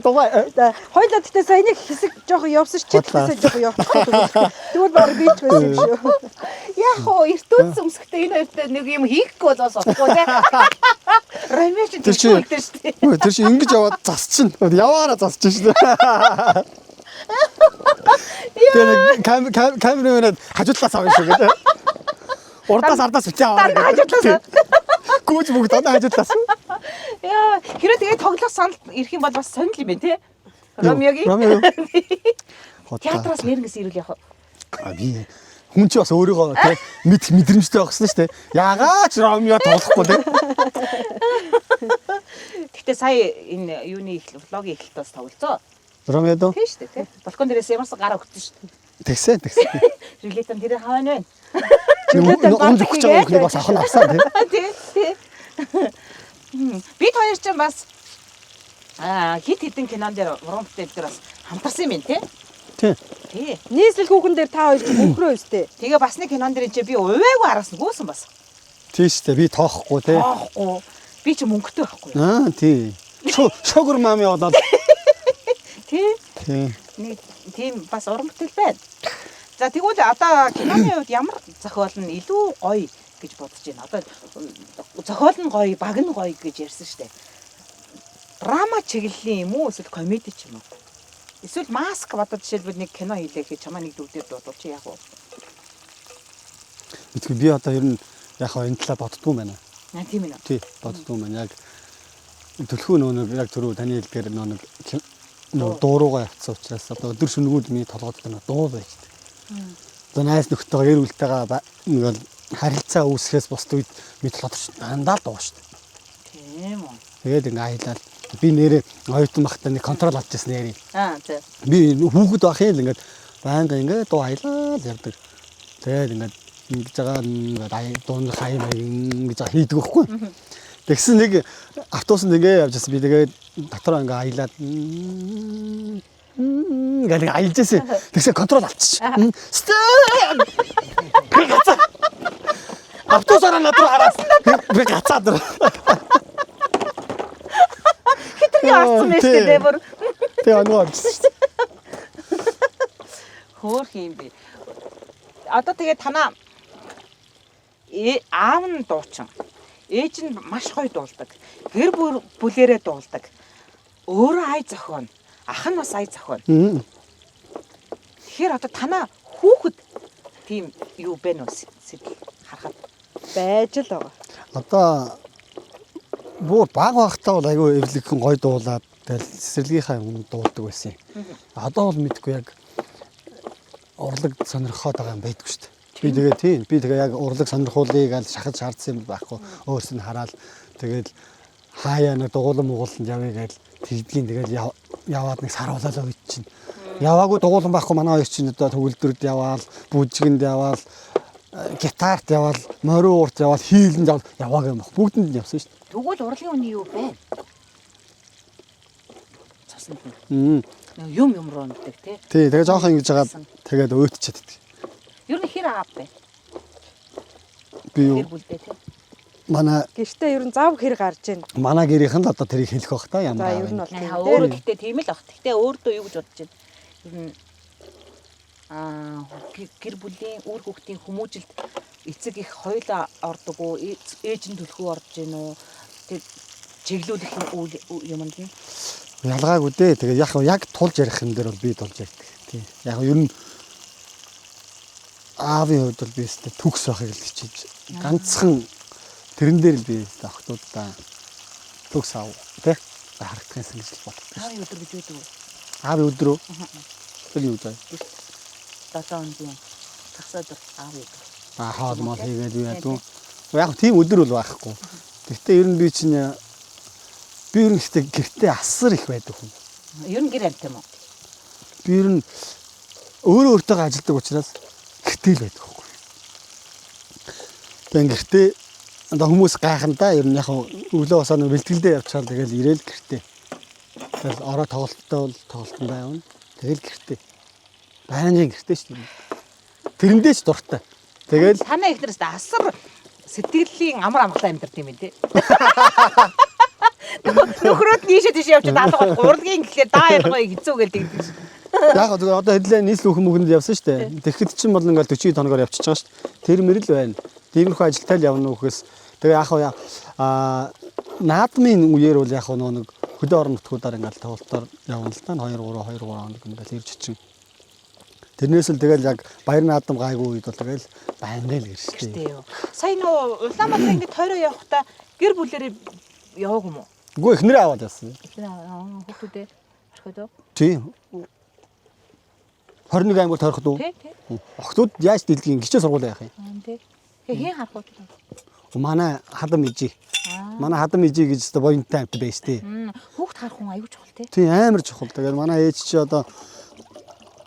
Дугаа. За хоёлаа тэгтээ саяны хэсэг жоохон явсан ч чиглэлээсээ жоохон явчихсан. Тэгвэл баг бич байсан юм шүү. Яг хоо эртөөс өмсөхтэй энэ хоёрт нэг юм хийхгүй бол болохгүй те. Ромео ч Тэр тийм үү шүү дээ. Тэр чи ингэж яваад засчин. Яваараа засчин шүү. Тэр камерын хажуудлаас авах шүү гэдэг. Урдаас ардаас үчээ аваа. Хажуудлаас. Гүйж бүгд дандаа хажуудлаас. Яа, хэрэв тэгээ тоглох санал ирэх юм бол бас сонирхол юм байна те. Ромеогийн. Ромео. Театраас нэрнгэс ирүүл яг. Би хүн чи бас өөрийгөө тий мэдрэмжтэй багсан шүү дээ. Ягаад Ромео тоглохгүй тий. Гэхдээ сая энэ юуны влогийн эхлэлтээс тоглолцоо. Ромео дөө. Тийм шүү дээ тий. Балкон дээрээс ямарсан гараа өгсөн шүү дээ. Тэгсэн. Рилетэн тэр хаваа нэ. Он зөвхөж байгаа хүнийг бас авах нь авсаа тий. Тий. Бид хоёр ч бас хит хитэн кинон дээр уран бүтээл дээр бас хамтарсан юм тий. Тий. Нийслэл хүүхэн дээр та хоёр ч мөнхрөө өстэй. Тэгээ бас нэг кинон дээр чи би увайгүй араас гүйсэн бас. Тий шүү дээ. Би тоохгүй тий. Тоохгүй. Би чи мөнгөтэй байхгүй. Тий. Шогор мами болоод. Тий. Нэг тийм бас уран бүтээл байна. За тэгвэл одоо киноны хувьд ямар зохиол нь илүү гоё гэж бодож байна. Одоо зохиол нь гоё, баг нь гоё гэж ярьсан шүү дээ. Драма чиглэлийн юм уу эсвэл комеди ч юм уу? Эсвэл маск бодож жишээлбэл нэг кино хийлээ гэж чамаа нэг дүгдээд дуудвал чи яг уу? Мэдгүй би одоо ер нь яг энэ талаа боддгүй юм байна. Тийм ээ. Тий, боддгүй юм байна. Яг төлхөө нөгөө яг түрүү таны хэлдгээр нөгөө дууруугаа явцсан учраас одоо өдөр шөнөгүүд миний толгойд байна дуу байж дээ. Одоо найз нөхдөйгөө ер үлтэйгээ нэг харилцаа үүсгэхээс бусд үед мэд толгойд дандаа дуу шүү дээ. Тийм үү. Тэгээд ингээ аялал би нэрээ оюутан багтаа нэг контрол авчихсан нэрээ. За. Би хүүхэд байх юм ингээд байнга ингээ дуу аялал явдаг. Тэгээд ингээ ингэж байгаа ингээд дунд хаяа ингэж хийдэг байхгүй. Тэгсэн нэг автобусанд ингээ явжсэн би тэгээд дотроо ингээ аялаад гэх аялж байсан. Тэгсэн контрол авчих. Би гацаа. Автобусаараа надруу хараад би гацаад. Яасан мэт дээ бүр. Тэгээ ангаа авчихсан. Хөөх юм би. Одоо тэгээ танаа аав нь дуучин. Ээж нь маш гоё дуулдаг. Гэр бүлээрээ дуулдаг. Өөрөө ай зохион. Ах нь бас ай зохион. Тэгэхээр одоо танаа хүүхэд тийм юу бэ нөө сэтгэл харахад байж л байгаа. Одоо бүр баг багтаа бол айгүй эвлэгхэн гой дуулаад тэгэл цэцэрлэгийнхаа юм дуулдаг байсан. Одоо бол мэдгүй яг урлаг сонирхоод байгаа юм байдгүй шүү дээ. Би тэгээ яг урлаг сонирхуулъя гэж шахаж шаардсан юм байхгүй. Өөрс нь хараад тэгэл хаяа нэг дугуулан мууланд явъя гэж тэгдгийн тэгэл яваад нэг сар болоо үед чинь. Яваагүй дугуулан байхгүй манай хоёр чинь одоо төгөлдрөд яваал, бүжгэнд яваал, гитарт яваал, морин уурт яваал, хийлэнд яваагүй юм баг. Бүгдэнд нь явсан шүү дээ. Тэгвэл урлагийн үний юу бэ? Цаснд нь. Юм руу нэгдэг тий. Тий, тэгээ жоохон ингэж жагаад тэгээд өөтчихэд. Ер нь хэр аав бэ? Би юу? Гэр бүлдээ тий. Манай гэртээ ер нь зав хэр гарч ийн. Манай гэрийнх нь л одоо тэрийг хэлэх бах та ямар. За ер нь бол тийм. Өөрөө гэхдээ тийм л баг. Гэхдээ өөртөө юу гэж бодож байна? Ер нь гэр бүлийн үр хүүхдийн хүмүүжилт эцэг их хоёулаа ордог уу? Ээж нь төлхөө орж гин үү? Тэг чиглүүлэх юмд нь ялгаагүй дээ. Тэгээ яг тулж ярих юм дээр бол би тулж ярьдаг. Тий. Яг ер нь аавын хувьд бол би өстэй төгс байхыг л хичээж ганцхан тэрэн дээр л би охтуудаа төгс аав тий харагдахсан гэж л боддог. аавын өдөр гэж байдаг уу? Аавын өдрөө. Тэр юу заа? 7 өдрийн тагсаад аавын өдөр. Хаал мал хийгээд юу яадаг. Яг тийм өдөр бол байхгүй. Гэхдээ ер нь би чинь би ер нь ихтэй гэртээ асар их байдаг хүн. Ер нь гэр амт юм уу? Би ер нь өөрөө өөртөө ажилладаг учраас гэртээ л байдаг байхгүй. Тэгээд гэртээ одоо хүмүүс гайхандаа ер нь яг өглөө босоо нэг бэлтгэлдээ явчихаар тэгэл ирээл гэртээ. Тэгэл ороо тоглолттой бол тоглолтондоо явна. Тэгэл гэртээ. Байнгын гэртээ шүү дээ. Тэрэндээ ч дуртай. Тэгэл танаа ихнээс асар сэтгэлийн амар амгалан амьдард юм тий. Нөхрөөд нийшээ тийш явж даалгавар урлагийн гэхлээр даа ялгаа хэцүү гээл тэгдэг. Яг зүгээр одоо хэдлээ нийслэл өхөн мөгөнд явсан шүү дээ. Тэгэхэд чинь бол ингээл 40 тоногоор явчихж байгаа шүү дээ. Тэр мэрэл байна. Тиймэрхүү ажилтай л явна үхээс. Тэгээ яг наадмын үеэр бол яг нэг хөдөө орон нутгуудаар ингээл тавалтаар явна л та 2 3 хоног ингээл ирж чинь. Тэрнээс л тэгэл яг баяр наадам гайгүй үед бол тэгэл байнга л ирж шүү дээ. Сайн нөө Улаанбаатар ингээд тойроо явахдаа гэр бүлээрээ яваагүй юм уу? Үгүй эхнэрээ аваад явсан. Хүүхдүүдээ орхиод. Тийм. 21 аймаг тойрохд уу? Тий. Охтууд яаж дэлдгийг гिचээ сургуулаа яах юм? Тий. Хийн харах уу? Манай хадам ижи. Манай хадам ижи гэж өстө боёнтай амт байж тээ. Хүүхд харах хүн аюул чухал тий. Тийм амар чухал. Тэгээд манай ээж чи одоо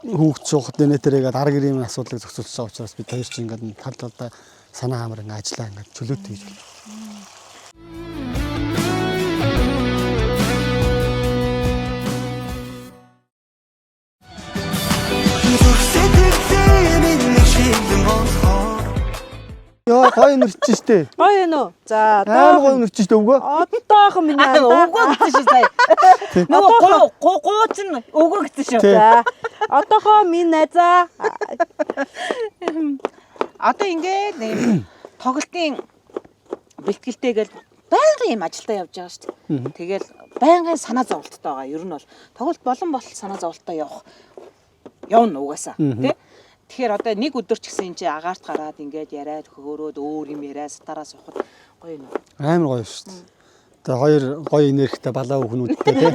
хүүхд чухал нэтэрээгээд арга гэрийн асуудлыг зохицуулж байгаа учраас бид хоёр чи ингээд талдаа санаа хамаар ингээд ажиллаа ингээд чөлөөтэй гэж байна. Яа гоё нэрч штэ. Гоё нөө. За Амар гоё нэрч штэ өвгөө. одоохон миний Өгөө гэсэн шүү сая. Нөгөө гууч нь өгөө гэсэн шүү. За одоохон минь найзаа. Одоо ингээд тоглолтын бэлтгэлтэйгээл байнгын юм ажилдаа явж байгаа шүү дээ. Тэгэл байнгын санаа зовлттой байгаа. Ер нь бол тоглолт болон санаа зовлттой явна угаасаа тий. Тэгэхээр одоо нэг өдөр ч гэсэн энэ чи агаарт гараад ингээд яриад хөөрөөд өөр юм яриа сатараа сухад гоё юм. Амар гоё шүү дээ. Тэгээ хоёр гоё энергитэй балаа хүүхнүүдтэй тий.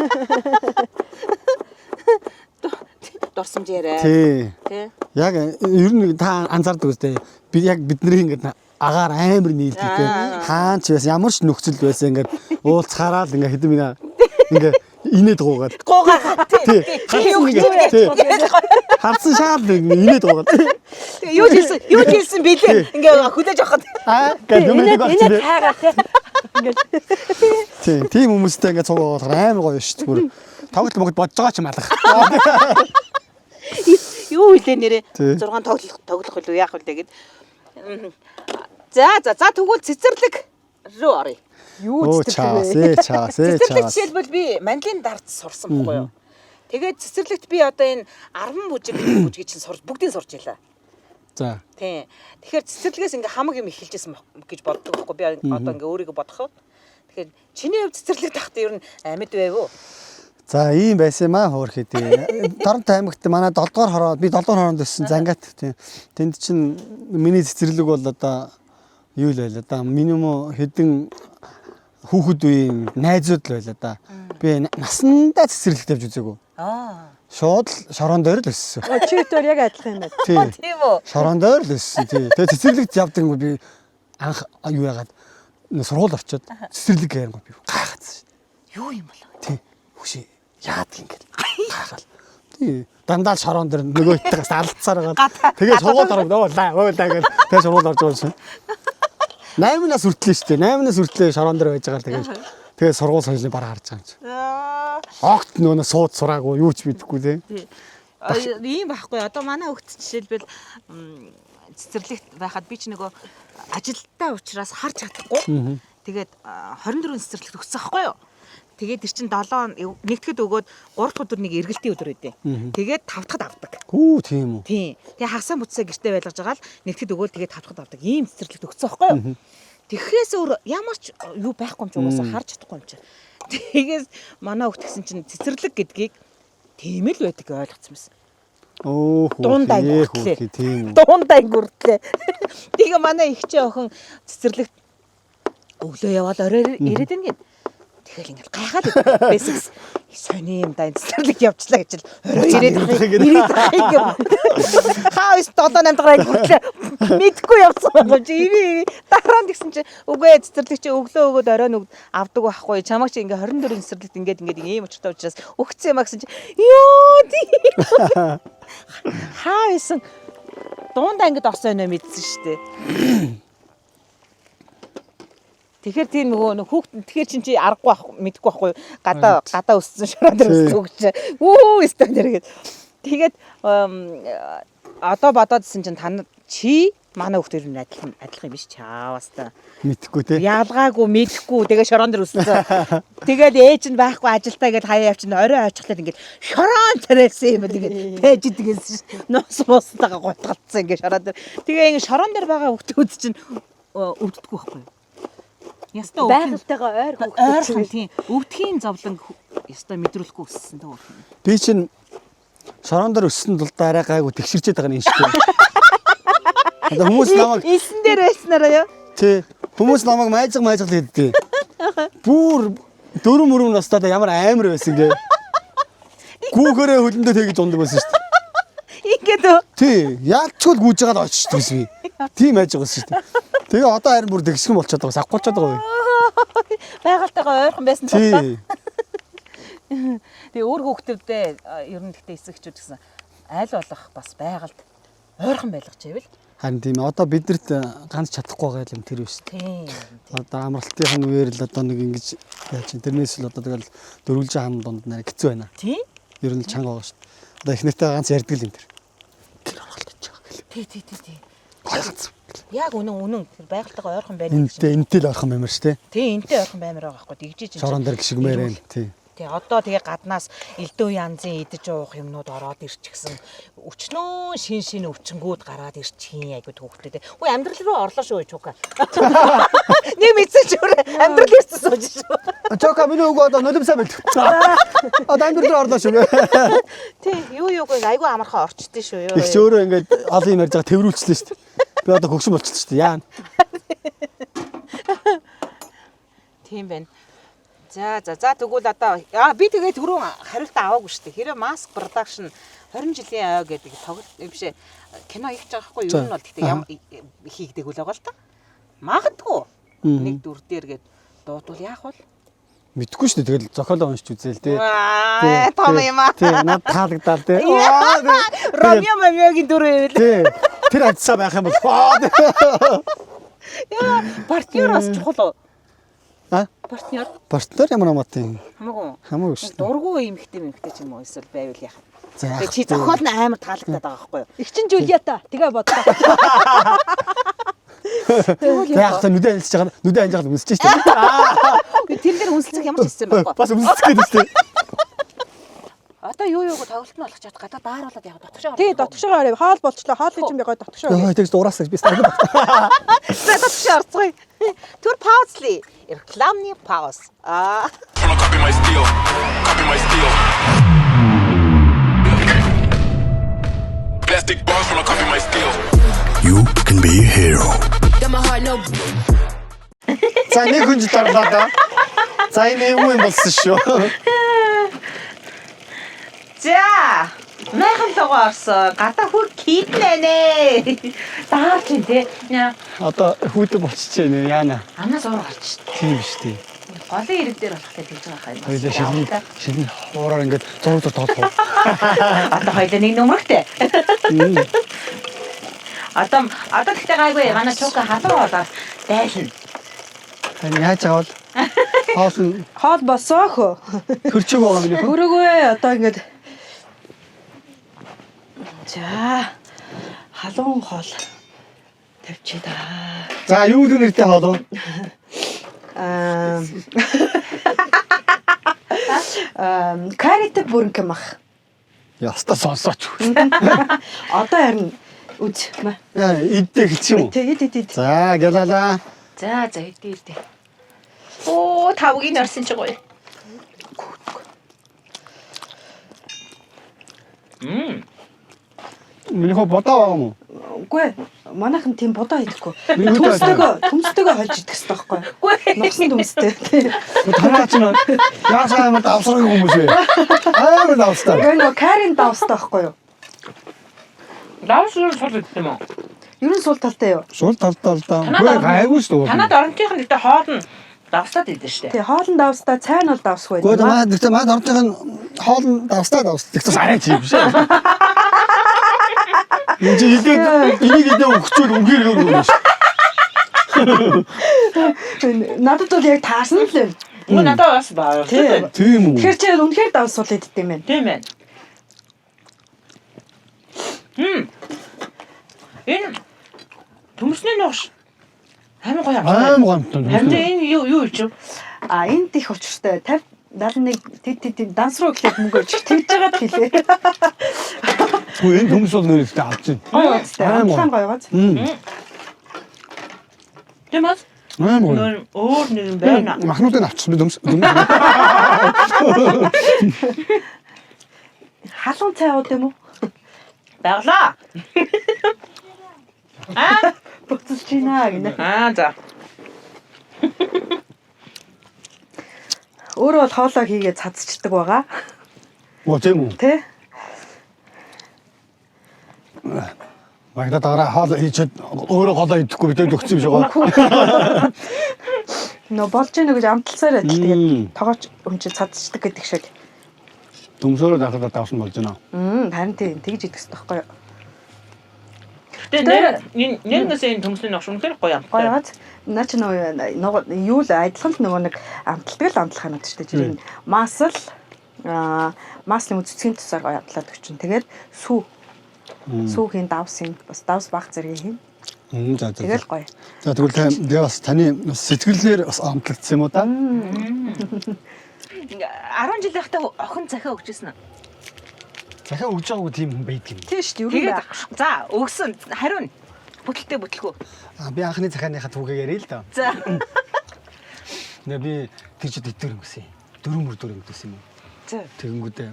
Дурсамж яриа. Тий. Тий. Яг ер нь та анзаардаг үстэй. Би яг бидний ингээд агаар амар нийлдэг тий. Хаан ч байсан ямар ч нөхцөл байсан ингээд уулзахаараа л ингээд хэдэм ингээд инээд гуугаад. Тий. Харсан шаад инээд гуугаад. Юу хэлсэн бэлээ. Ингээ хүлээж авахад. Ингээд юмэг болчих. Энэ хайгаа тий. Тий. Тийм хүмүүстэй ингээд цугаа болохоор амар гоё шүү дээ. Тоглолт могод бодож байгаа ч юм алга. Юу хэлээ нэрээ 6 тоглох хөл яах вэ гэд. За тэгвэл цэцэрлэг рүү оръё. Юу цэцэрлэг Цэцэрлэг жишээлбэл би манлын дард сурсан байхгүй юу? Тэгээд цэцэрлэгт би одоо энэ 10 бүжиг чинь бүгдийг сурч илаа. За. Тий. Тэгэхээр цэцэрлэгээс ингээ хамаг юм эхэлжсэн гэж боддог байхгүй би одоо ингээ өөрийгөө бодоход. Тэгэхээр чиний хувьд цэцэрлэг тахтай ер нь амьд байв уу? За ийм байсан юм аа хөөрхий тий. Дорнот аймагт манай 7 дугаар хороо би 7 дугаар хороонд өссөн Зангат тий. Тэнд чинь миний цэцэрлэг бол одоо юу л байла да. Минимум хэдэн хүүхэд үеийн найзууд л байла да. Би насандаа цэцэрлэгт явж үзээгүй. Шууд л шорон дээр л өссөн. Чи өөр яг адилхан юм байна. Тий. Тийм үү? Шорон дээр л өссөн тий. Тэгээ цэцэрлэгт явдаг юм би анх юу яагаад сургууль орчоод цэцэрлэг гээрэн би гайхацсан шүү. Юу юм бол? Тий. Хүшээ яадаг юм гээд гайхал. Тий. Дандаа шорон дээр нөгөө итгэс алдцаар байгаа. Тэгээ сургууль ороод уулаа гэж тэгээ сургууль орж байгаа шин. 8 нас хүртлээ шүү дээ. 8 нас хүртлээ шорон дээр байж байгаа тэгээ сургууль соёлын бараа харж байгаа юм чи. Огт нөгөө сууд сураагүй юу ч мэдэхгүй тий. Ийм байхгүй. Одоо манай хөвгт жишээлбэл цэцэрлэгт байхад би ч нөгөө ажилдаа уучраас харж чадахгүй. Тэгээд 24 цэцэрлэгт өгсөн байхгүй юу? Тэгээд тэр чин 7 нэгтгэд өгөөд 3 дахь өдөр нэг эргэлтийн өдөр өгдөө. Тэгээд 5 дахьд авдаг. Хүү тийм үү. Тийм. Тэгээ хагасаа мөцсөө гэртээ байлгаж байгаа л нэгтгэд өгөөл тэгээд 5 дахьд авдаг. Ийм цэцэрлэгт өгсөн байхгүй юу? Тэгэхээс өөр ямар ч юу байхгүй юм чи угаасаа харж чадахгүй юм чи. Тэгээс манай хөвгт гэсэн чинь цэцэрлэг гэдгийг тийм л байдаг ойлгоцсон байсан. Дуундай хүртлээ. Тийм. Дуундай хүртлээ. Тэгээ манай ихчээ охин цэцэрлэгт өглөө яваад орой ирээд байна гэд. Тэгэл ингээл гайхаад байсан. Сони юм да цэцэрлэг явчлаа гэж л орой ирээд байгаа. Хаа is 7-8 дахь хүртлээ мэдгүй явсан байгаа чи иви дараа нь гэсэн чи үгүй цэцэрлэг чи өглөө өгөөд орой нүг авдаг байхгүй чамаг чи ингээ 24 цэцэрлэгт ингээд ийм учиртай учраас өгцсөн юм а гэсэн чи ёо тийм хаа исэн дундаа ингээд орсон юм мэдсэн шүү дээ. Тэгэхээр тийм нөгөө хүүхд тэгэхээр чи аргагүй байх мэдгүй байхгүй гадаа өссөн шороо дээр өссөн хөгч өө өстөн дэргээд тэгээд одоо бодоодсэн чинь чи манай хүүхдэр нь адилхан юм биш чаавас та. Мэдхгүй те. Ялгаагүй мэдхгүй тэгээ шорон дээр үссэн. Тэгээд ээж нь байхгүй ажилдаа гээд хаяа явчихна орой очихлаа ингээд шорон царайсан юм тэгээд байж идэгээс нус мустайгаа гутгалцсан ингээд шорон дээр. Тэгээ ингээд шорон дээр байгаа хүүхдүүд чинь өвддөггүй байхгүй юу? Ястаа байгальтайгаа ойрхон тийм өвдгийн зовлон ястаа мэдрүүлэхгүй өссөн таа хүүхд. Би чинь шорон дээр өссөн тул дараа гайгүй тэгшэрчээд байгаа юм шиг. Одоо хүмүүс намайг Илсэн дээр байснараа юу? тий хүмүүс намайг майжг хийддэг. Бүр 4 настай ямар амар байсан гээ. Гүүхээрээ хөлөндөө тэгж ундаг байсан шүү дээ. Ингээд үү? Тий яачгүй гүйж байгаад очиж байсан. Тийм айж байгаа шүү дээ. Тэгээ одоо харин бүр тэгсгэн болчиход байгаа. Савхуулчаад байгаа юу? Байгальтайгаа ойрхон байсан тул та. Тий. Тэгээ өөр хүүхдүүдээ ер нь гэхдээ эсэгчүүд гэсэн аль болох бас байгальд ойрхон байлгач байвал. Харин тийм одоо биднэрт ганц чадахгүй байгаа юм тэр биш. Тийм. Одоо амралтын үеэр л одоо нэг ингэж яаж чинь тэрнээс л одоо тэгэл дөрвөлжин хам донд нэр хэцүү байна. Тийм. Ер нь л чанга байгаа шүү дээ. Одоо их нэртэй ганц ярьдаг л юм тэр. Тэр оролдож байгаа гэл. Тий. Ганц. Яг үнэн тэр байгальтайгаа ойрхон байна гэж. Энтэй л орхон баймар шүү дээ. Тий, энтэй ойрхон баймар байгаа байхгүй дэгжиж чинь. Шорон дээр гიშгмээр байна. Тий. Тий, одоо тэгээ гаднаас элдв янзын идэж уух юмнууд ороод ирчихсэн. Өчнөө шин өвчнгүүд гараад ирчихин айгуу түүхтэй. Үгүй амьдрал руу орлоо шүү чука. Нэг мэдсэн ч өөр амьдрал ирсэн сууж шүү. Чока миний үгүй одоо нулимсаа бил. Одоо амьдрал руу орлоо шүү. Тий, юугүй айгуу амархан орчдээ шүү. Их ч өөрөө ингээд олон юм ярьж байгаа тэрврүүлчихлээ шүү дээ. Би одоо хөгшин болчихсон шүү дээ. Яа. Тийм байна. За тэгвэл одоо би тэгээд түрүүн хариулт аваагүй шүү дээ. Хэрэв маск production 20 жилийн ой гэдэг тоглолт биш кино хийж байгаа хгүй юу? Ер нь бол гэхдээ хийгдэг үл байгаа л та. Магадгүй нэг дүр дээр гээд дуудвал яах вэ? Мэдхгүй шүү дээ. Тэгэл зохиолоо уншиж үзээл тий. Том юм аа. Тий, надад таалагдал тий. Ромео Мамиогийн дүр байвал. Тий. Тэр адсаа байх юм бол. Яа, партнер бас чухал уу? А? Партнер ямар амтын? Хамаагүй шүү дээ. Дургүй эмхтэй ч юм уу эсвэл байвал яах. За. Тэгээ чи зохиол нь амар таалагдаад байгаа байхгүй юу? Игчин Жулиата тэгээ бодлоо. За яг та нүдэ анилж байгаа. Нүдэ анилж байгаа үнсэж шүү дээ. Тэр дээр үнсэлцэх ямар ч хэлсэн байхгүй. Бас үнсэж гээд шүү дээ. Одоо юу тоглолт нь болох ч гадаа дааруулаад яг дотгошоо. Тий, дотгошоо орё. Хаал болчлоо. Хаал хийж байгаа дотгошоо. Яа, тэгж дураасаа би стаг. Дотгошоо орцгоё. Түр паузли. Рекламны пауз. Copy my steel. Plastic bars wanna copy my steel. You can be a hero. За нэг хүн жирлаа да. За энэ юм болсон шүү. За. Майхан тогоо орсон. Гадаа хөр киднэ. Даач юм те. Одоо хүүдэ болчихжээ нэ яана. Амнаас уур гарч. Тийм биш тий. Голын ирэг дээр болохтой тэгж байгаа юм. Хоёлаа шилний хуураар ингээд зураг тоолох. Одоо хоёлаа нэг нөмрөгтэй. Одоо гэхдээ гайгүй манай чука хатуу болоод дайлна. Тань яаж авал? Хоол босоо хөө. Хөрчөг байгаа юм. Хөрөөгөө одоо ингээд за халуун хоол тавьчих да. За юу л нэртэй хоол вэ? Карите бүрэнкэмах. Яста сонсооч. Одоо харин үз. Яа, идэх чи юм. Тэгээд. За, гэлалаа. За идээ. Оо тавгийн орсон ч гоё. Миний хоо бодоо юм уу? Үгүй манайхан тийм бодоо хийхгүй. Төмстэйгөө хольж идэх хэрэгтэй байхгүй юу? Үгүй. Нугсан төмстэй. Танаа ч яасаа юм давсрах хүмүүс вэ? Амар давстай. Гэнэ карин давстай байхгүй юу? Давсрал сул гэдэг юм уу? Ер нь сул талтай юу? Сул талтай л да. Үгүй гайгүй шүү дээ. Танад оронтийнх нь гэдэг хоол нь давстаад идэв штэ. Тий, хоол нь давстай, цай нь бол давсгүй. Гэхдээ маад ордын хоол нь давстай. Тэгсэн арай чи биш ээ. Энд энийг идэх өгчүүл үнгээр юм шүү. Надад бол яг таасан л байна. Үгүй надад бас баа. Тийм үү. Тэгэхээр чи үнэхээр давс сул идэх юм байна. Тийм байна. Энэ ууш. Амин гоё Аим гомтой. Харин энэ юу ч юм. Энд их учиртай 50 71 тэд данс руу ихлэх мөнгө өгч тэгж байгаад хэлээ. Үгүй энэ төмс бол нэртэй авч байна. Гоё үстэй. Амтхан гоё гоц. Тэмээс Аим гоё. өөр нэг юм байна. Махнуудыг авчихсан би төмс. Халуун цай ууд юм уу? Баяглаа. Буцаж чина гинэ. За. Өөрөө бол хоолоо хийгээд цадцчдаг байгаа. Оо тийм үү. Тэ? Багада дараа хаал хийчихэд өөрөө голоо идэхгүй бидэд өгсөн юм шиг байгаа. Нөө болж ийнэ гэж амталсаар адил тэгээд тоогооч өмчөд цадцчдаг гэдэг шиг. Төмсөөрөө дахиад давсан болж байна. Харин тийм тэгж идэх хэрэгтэй байхгүй юу? Тэгээ нэгнээс энэ төмсний ногш үнэхээр гоё амттай. Гоё газ. Наа чи нөгөө юу л адилхан л нөгөө нэг амталдаг л амтлах ханаад шүү дээ. Жирийн масл маслын үзэсгийн тусаар гоё амтлаад өгчин. Тэгээд сүүхийн давсын бас давс баг зэрэг хийн. За. Тэгэл гоё. За тэгвэл тэгээ бас таны сэтгэлээр бас амтлагдсан юм уу та? 10 жил байхдаа охин захиа өгчээсэн нь. Захиа өгж байгаагүй тийм хүн байдаг юм. Тийм шүү дээ. Юу байх. За өгсөн хариу нь бүтэлтэй бүтлгүй. Би анхны захианыхаа түүгээ ярил л да. За. Нэ би тийчд идэвэр өнгөсөн. 4 мөр өнгөсөн юм. За. Тэгэнгүүтээ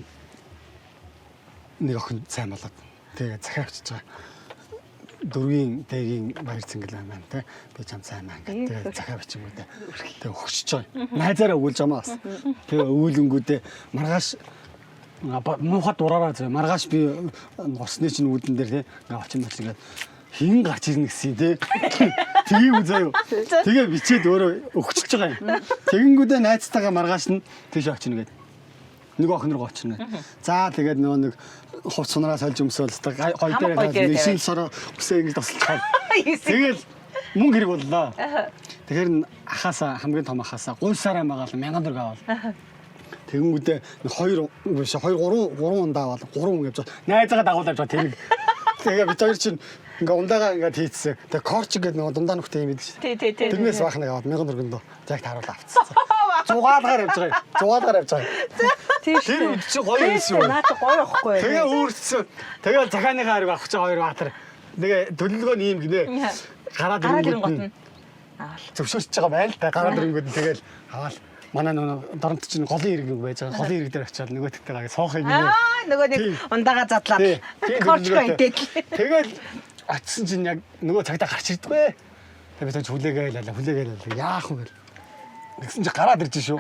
нэг охин сайн болоод тэгээ захиа авчиж байгаа. 4-ийн дэгийн баяр цэнгэл маань те би чам сайн маань тэгээ захиа бичингүүтээ тэгээ өгчөж байгаа. Найзаараа өгүүлж байгаа маас. Тэгээ өгүүлэнгүүтээ маргааш муухай дураараа зөө маргааш би госны чинь үүдэн дээр те авчин ингээд хин гарч ирнэ гэсэн те тгий үзээ юу тэгээ бичээд өөрөө өгчөж байгаа юм. Тэгэнгүүтээ найзтайгаа маргааш нь тийш очино гэдэг. Нэг охин руу очино. За тэгээд нөгөө нэг хувц сунараа сольж өмсөөл гой дээр нэшин сороо үсээ ингэж тосолж байгаа. Тэгэл мөнгө хэрэг боллоо. Тэгэхээр ахаасаа хамгийн том ахаасаа гуйсараа магаал 1000 төгрөг авал. Тэгэнгүүтээ 2 3 ундаа авал 3 хүн явж найзаагаа дагуулж байгаа тэрэг. Тэгээ бид хоёр чинь ингээ ундаагаа ингээд хийцсэн. Тэгээ корч гэдэг нөгөө дундаа нүхтэй юм идэв шүү. Тий. Тэрнээс баах нэг аваад 1000 төгрөг дөө. Яг тааруулаа авцсан. 6-аар явж байгаа. 6-аар явж байгаа. Тийм Тэр шүү. үед чи гоё байсан юм. Наад гоё ахгүй. Тэгээ өөрчлөсөн. Тэгээ захааныхаа хариг авах чинь 2 баатар. Тэгээ төлөвлөгөө нь ийм гинэ. Гараад ирэнгүүт нь зөвшөөрч байгаа байл та. Гараад ирэнгүүт нь тэгэл аваад манай нөгөө доронт чинь голын ирэг байж байгаа. Голын ирэг дээр очиад нөгөө тэгтэйгээ соохыг гинэ. Нөгөө нэг ундаага задлаад. Корчго идээд. Тэгэл очисон чинь яг нөгөө цагтаа гарч ирдгүй. Тэгээ би хүлээгээл яах вэ гэл. Тэгсэн чи гараад ирж шүү.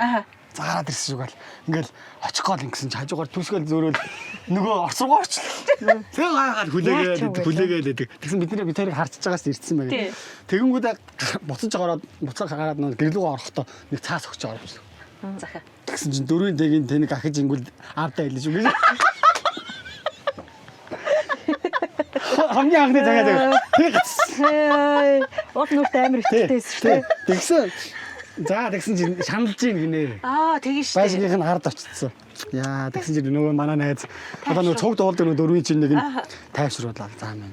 За гараад ирсэн шүү гэл. Ингээл очих гол ингэсэн чи хажуугаар түсгээл зөөрөөл нөгөө орц руугаа орчлоо. Тэгээ гаагаад хүлээгээл. Тэгсэн бид тэрийг харчиж байгаас ирдсэн байгаад. Тэгэнгүүтээ буцаж гараад нөгөө гэрлүүгөө орохдоо нэг цаас өгч байгаа юм. Захаа. Тэгсэн чинь 4-ийн дэгийн тэнэг ахиж ингүүл аавдаа хэлж шүү гэж. Хамгийн анхны цагаад тэг. Уул нүрт амар ихтэйсэн шүү дээ. Тэгсэн. За тэгсэн чинь шаналж ийн гинэ. Тэгээ шүү. Байшгийнх нь хард очсон. Яа тэгсэн чинь нөгөө манай найз одоо нөгөө цуг дуулдаг нөгөө 4-ийн чинь нэг нь тайвшруулаад за минь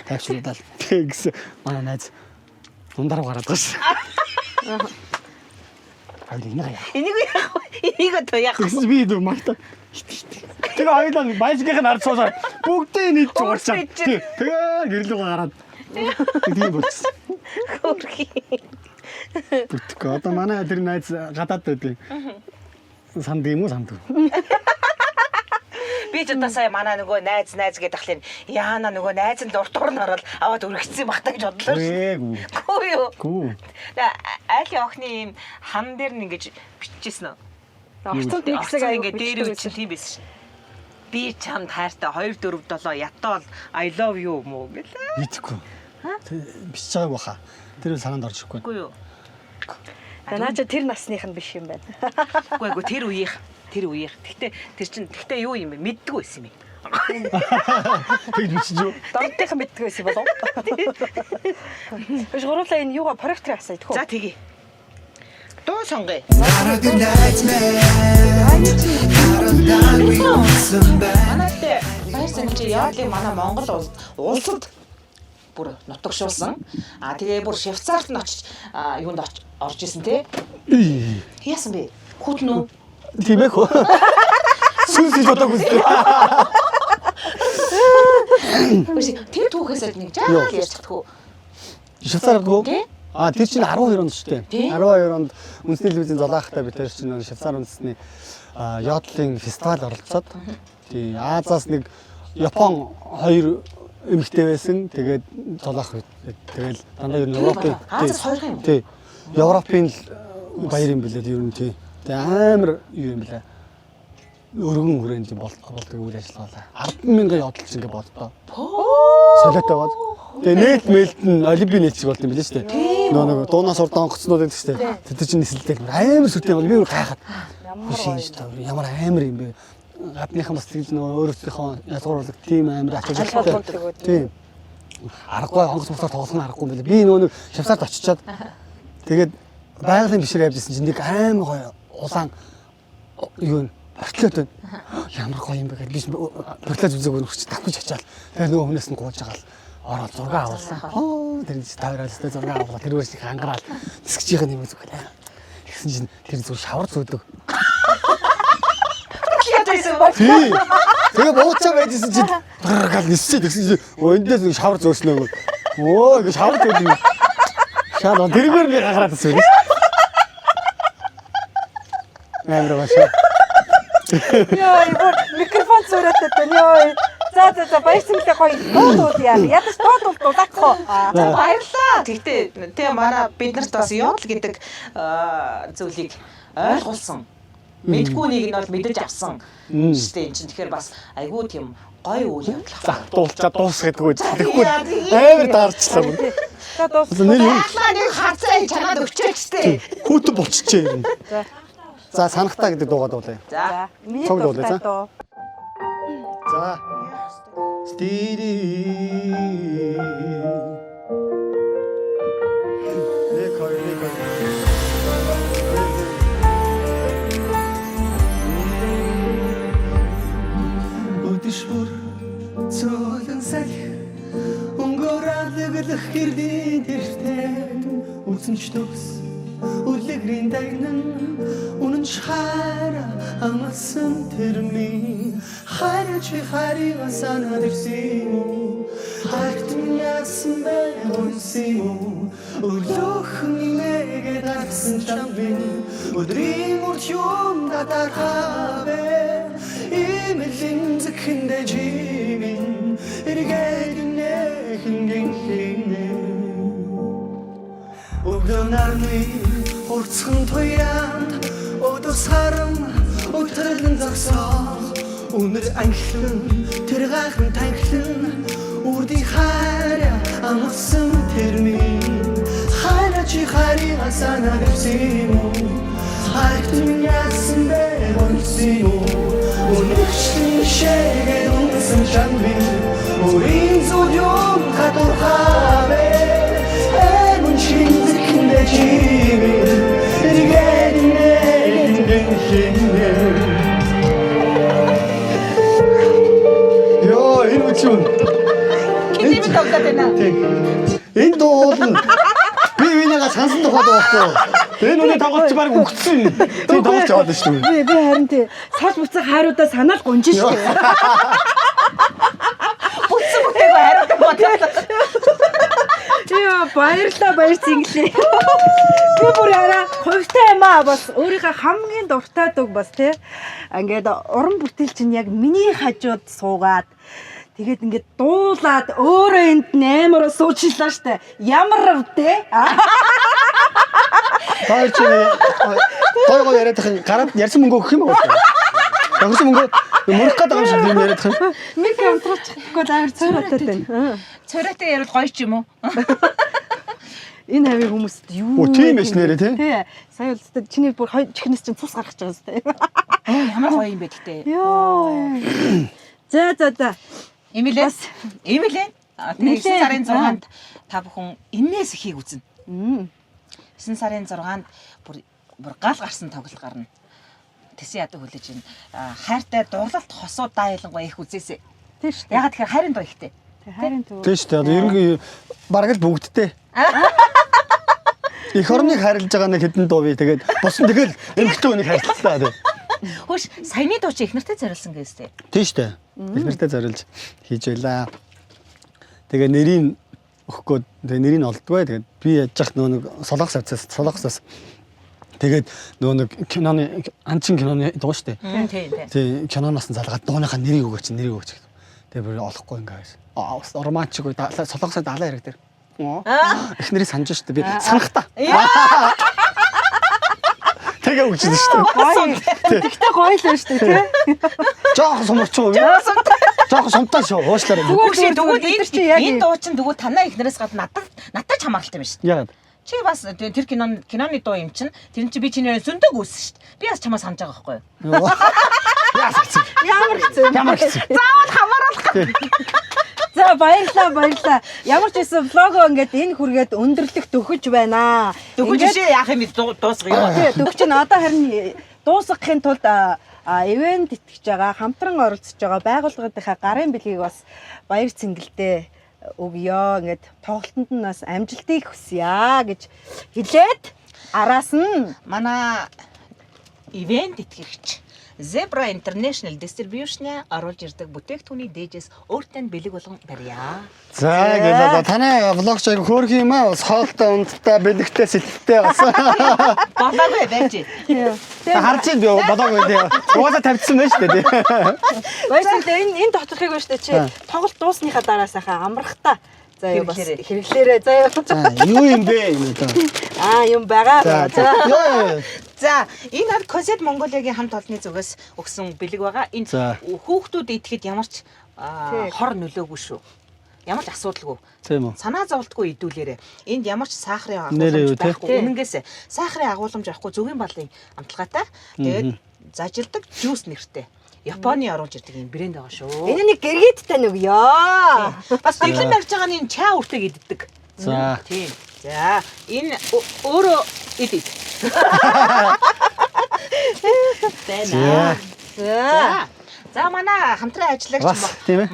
тайвшруулаад тэгсэн манай найз ундар руу гараад гаш. Энийг одоо яах вэ? Тэгсэн би дөө магтаа. Тэгээ хоёулаа байшгийнх нь хард суусаад бүгдээ нийт жуурчаа. Тэгээ гэрлүүгөө гараад тийм болчихсон. Бүтгөө одоо манай тэр найз гадаад байдیں۔ Санд юм уу санд. Би ч одоо сая манай нөгөө найз гэдэг ахлын яана нөгөө найз нь дуртуур нь ороод аваад өргөцсөн багтаа гэж бодлоо шүү. Гүү юу? Гүү. Айлын охины юм хан дээр нь ингэж биччихсэн үү? Орцод нэгсэг ингэ дээр үчин тийм байсан шүү. Би чамд хайртай 2 4 7 ятаал I love you мó гэлээ. Битгэв. Бичиж байгааг баха. Тэр санаанд орж ирэхгүй. Үгүй юу? Наа чи тэр насных нь биш юм байна. Үгүй тэр үеийнх. Тэгтээ юу юм бэ? Мэддэг байсан юм. Тэгж бичиж юу? Донтойхон мэддэг байсан болов. Биш гурлаа энэ юугаа проектор асаа идэх үү? За тэгье. Дуу сонгоё. Манайд баярсан чи яагаад манай Монгол улсад бүр нутагшуулсан. Тэгээ бүр Швейцарт нь очиж юунд орж исэн те. Яасан бэ? Хүүтэн үү? Тийм ээ хөө. Сүнсэж бодоагүй зү. Тэр түүхээсээ нэг жаа ярьж чадах уу? Швейцард гоо. Тэр чинь 12 онд шүү дээ. 12 онд үндэсний телевизийн золоохтой бид тэр чинь Швейцар үндэсний ёдлын фестивал оролцоод тий Азаас нэг Япон 2 эмэгтэй байсан. Тэгээд золоох тэгэл дандаа ер нь Европын Азаас 2 юм. тий Европын баяр юм билээ ер нь тий. Тэгээ амар юу юм билээ. Өргөн хүрээнд болдог үйл ажиллагаа. 10,000 ёдлч ингэ болдоо. Солиотой гоод. Тэгээ нийт мэлт нь олимпийн нийтлэг болд юм билээ шүү дээ. Нөгөө дуунаас урд онгоцнууд гэдэг шүү дээ. Тэр чинь нисэлтэй амар сүртэй бол би өөр гайхаад. Ямар амар юм бэ? Гадныхан бас тэгж нөгөө өөрсдийнхөө язгуурлаг тийм амар ачаалалтай. Тийм. Аргагүй хонгоц мусаар тоглох аргагүй юм билээ. Би нөгөө Швейцарт очичоод тэгээд байгалийн бишрээ явжсэн чинь нэг амар гоё улаан юу портлет байна. Ямар гоё юм бэ гэж би портлет үзег өнөрч давхиж очиад тэгээд нөгөө хүнээс нь гууж байгаа л ороод зураг авуулсан. Тэр чинь тавираас зураг авуулаа. Тэр үеч их ангараал тэсгчийн юм зүгэлээ. Тэгсэн чинь тэр зүг шавар зөөдөг. Тэгээ бууцаа байдсан чинь гал нисчээ тэгсэн чинь эндээс нэг шавар зөөснөө. Өө ингэ шавар зөөдөг. Шаа тэргээр би гараад ирсэн. Амар башаа. Яа, микрофон зураатай тань ёо. За баярцангтай гоё дуудууд яа. Ядаж дуудвал дуулахгүй. Баярлаа. Тэгтээ тэгээ манай бид нарт бас ёдл гэдэг зүйлийг ойлгуулсан. Мэдгүй нэг нь бол мэдэж авсан. Штэ эн чинь тэгэхээр бас айгүй тийм гоё үйл явдал. Дуулчаад дуусгадаггүй. Тэгэхгүй амар даарчлаа мөн. За дуус. Нэг хацаа чанаад өчөөч штэ. Хүүтэн болчихжээ юм. За санахтаа гэдэг дуугаа дуулаа. За. Цог дуулаа за. За. Стири. Некой. Өдөшөр цөөлөн салх өнгөрөөлөглөх хэрдийн тэртээ үзэмж төгс үлэгрийн дагнан үнэн шара амасан тэрми харж харига санаад ирсэн хартын ясан бэхүнсим өглөөхөн нэгэ дарсан чамбин өдрийн урт юм датархавэ имэлэн зэхэндэ жимин эргэднэ хингин Өглөөнарны хурцхан туяанд өдөр сарам өтрлэн зогсоох өнөр анхлан тэр гайхан танхлан үрдийн харя амсан тэрмийн хайна чи харига санаад ирсэн юм хайтын яасан бэ онцгой өнөрчлэн шэгэд унсан чамбин өрийн зүг юм хатурхавэ Şimdi kimin gelin elinden şimdi Yo энэ үчүүн. Кинэми тоглоод байна. Энэ дууд нь би винага сансан тухайд байхгүй. Энэ үний тоглолч баг өгсөн. Тийм тоглож яваад байна шүү дээ. Би харин тий саж буцах хайруудаа санаал гонж шүү дээ. Бүтсэн бүтээг хариудаг бодлоо. Яа баярлаа баярцэнгэлээ. Би бүр яра хувьтай юм аа бас өөрийнхөө хамгийн дуртай дог бас тий. Ингээд уран бүтээл чинь яг миний хажууд суугаад тэгээд ингээд дуулаад өөрөө энд наймаар суучлаа штэ. Ямар вэ? Хоёр чи гой яриад тахын гараад ярьсан мөнгө өгөх юм уу? Өгсөн мөнгө мөрөх гэдэг юм шиг юм яриад тахын. Мик амтраачихгүй амар цороотой байна. Цороотой ярил гоё ч юм уу? Энэ хавийн хүмүүст юу? Тийм биш нэрээ тий. Тий. Сая үлдээ чиний бүр хоёр чихнээс чинь цус гаргаж байгаа зү. Ямар гоё юм бэ гэтээ. Йоо. За. Эмилээ. Тэгээ 9 сарын 6-нд та бүхэн энээс ихийг үзнэ. 9 сарын 6-нд бүр гал гарсан тоглолт гарна. Тэсээ ядуу хүлээж байна. Хайртай дурлалт хосууд даайлангуй их үзээсэй. Тийм шүү дээ. Ягаад тэгэхээр хайрын дуу ихтэй. Харин түр. Тийм шүү дээ. Одоо ерөнхий бараг л бүгдтэй. Эх орныг харилж байгаа нэг хэдэн дуу бий. Тэгээд бус нь тэгэл эмэгтэй хүнийг харилцлаа тий. Хөөш саяны дуу чи их нартай зориулсан гэжтэй. Тийм шүү дээ. Их нартай зориулж хийж байлаа. Тэгээ нэрийг өгөхгүй тэгээ нэрийг олдгоо. Тэгээд би яж зах нэг солонгосоос тэгээд нэг киноны анчин киноны дуу шүү дээ. Тийм. Тий киноноос нь залгаад дууныхаа нэрийг өгөөч. Тэгээ бүр олохгүй ингээс. Романтик уу солонгосоо далаа хэрэг дээр. Их нэрийг санаж шүү дээ. Би санахтаа. Тэгээ үгчсэн шүү дээ. Тэгтээ гоё л шүү дээ тий. Жохон сумарч уу? Жохон сумтаа шүү. Уушлаарай. Энэ дуу чинь тэгвэл танаа ихнэрээс гадна надад ч хамааралтай юм шүү дээ. Яагаад? Чи бас тэр киноны дуу юм чинь тэр чи би чиний зөндөг үүсэн шүү дээ. Би бас чамаас хамж байгаа байхгүй юу? Ямар хэцүү. Заавал хамааруулах. За баярлаа. Ямар ч байсан влого ингээд энэ хүргээд өндөрлөх төгөж байна. Төгөж шээ яах юм дуусгая. Тий, төгөж нь одоо харин дуусгахын тулд ивент итгэж байгаа, хамтран оролцож байгаа байгууллагынхаа гарын бэлгийг бас баяр цэнгэлдээ өгье. Ингээд тоглолтод нь бас амжилтыг хүсье гэж хэлээд араас нь манай ивент итгэгч Zebra International Distribution-ы оруулж ирдэг бүтээгдэхүүний дээжээс өөртөө бэлэг болгон барья. За гэдэг танай влогч аяг хөөрх юм аа. Хоолтой ундтай бэлэгтэй сэтгтэй бас. Болоогүй байж. Харж ийн би болоогүй тий. Угаасаа тавьчихсан байна шүү дээ. баярлалаа. Энэ доторхыг байна шүү дээ. Чи тоглолт дуусныхаа дараа сайхан амрахтаа. За юу бас хэрэглээрээ. За юу юм бэ юм одоо. юм байгаа. За энэ хад Концерт Монголиагийн хамт олонны зүгээс өгсөн бэлэг байгаа. Энэ хүүхдүүд идэхэд ямар ч хор нөлөөгүй шүү. Ямар ч асуудалгүй. Тийм үү. Санаа зовлтгүй идүүлээрэ. Энд ямар ч сахарын агуулмж байхгүй. Үнэнгээс сахарын агуулмж авахгүй зөвгийн баллын амтлагаатай. Тэгээд зажилдаг жуус нэртэй. Японы оруулж ирдэг юм брэнд байгаа шүү. Энэ нэг гэргиттэй нүгё. Бас бэлэн барьж байгаа нь чаа үртэй иддэг. За. Тийм. За энэ өөрөө идэх. Бэнэ. За манай хамтран ажиллагч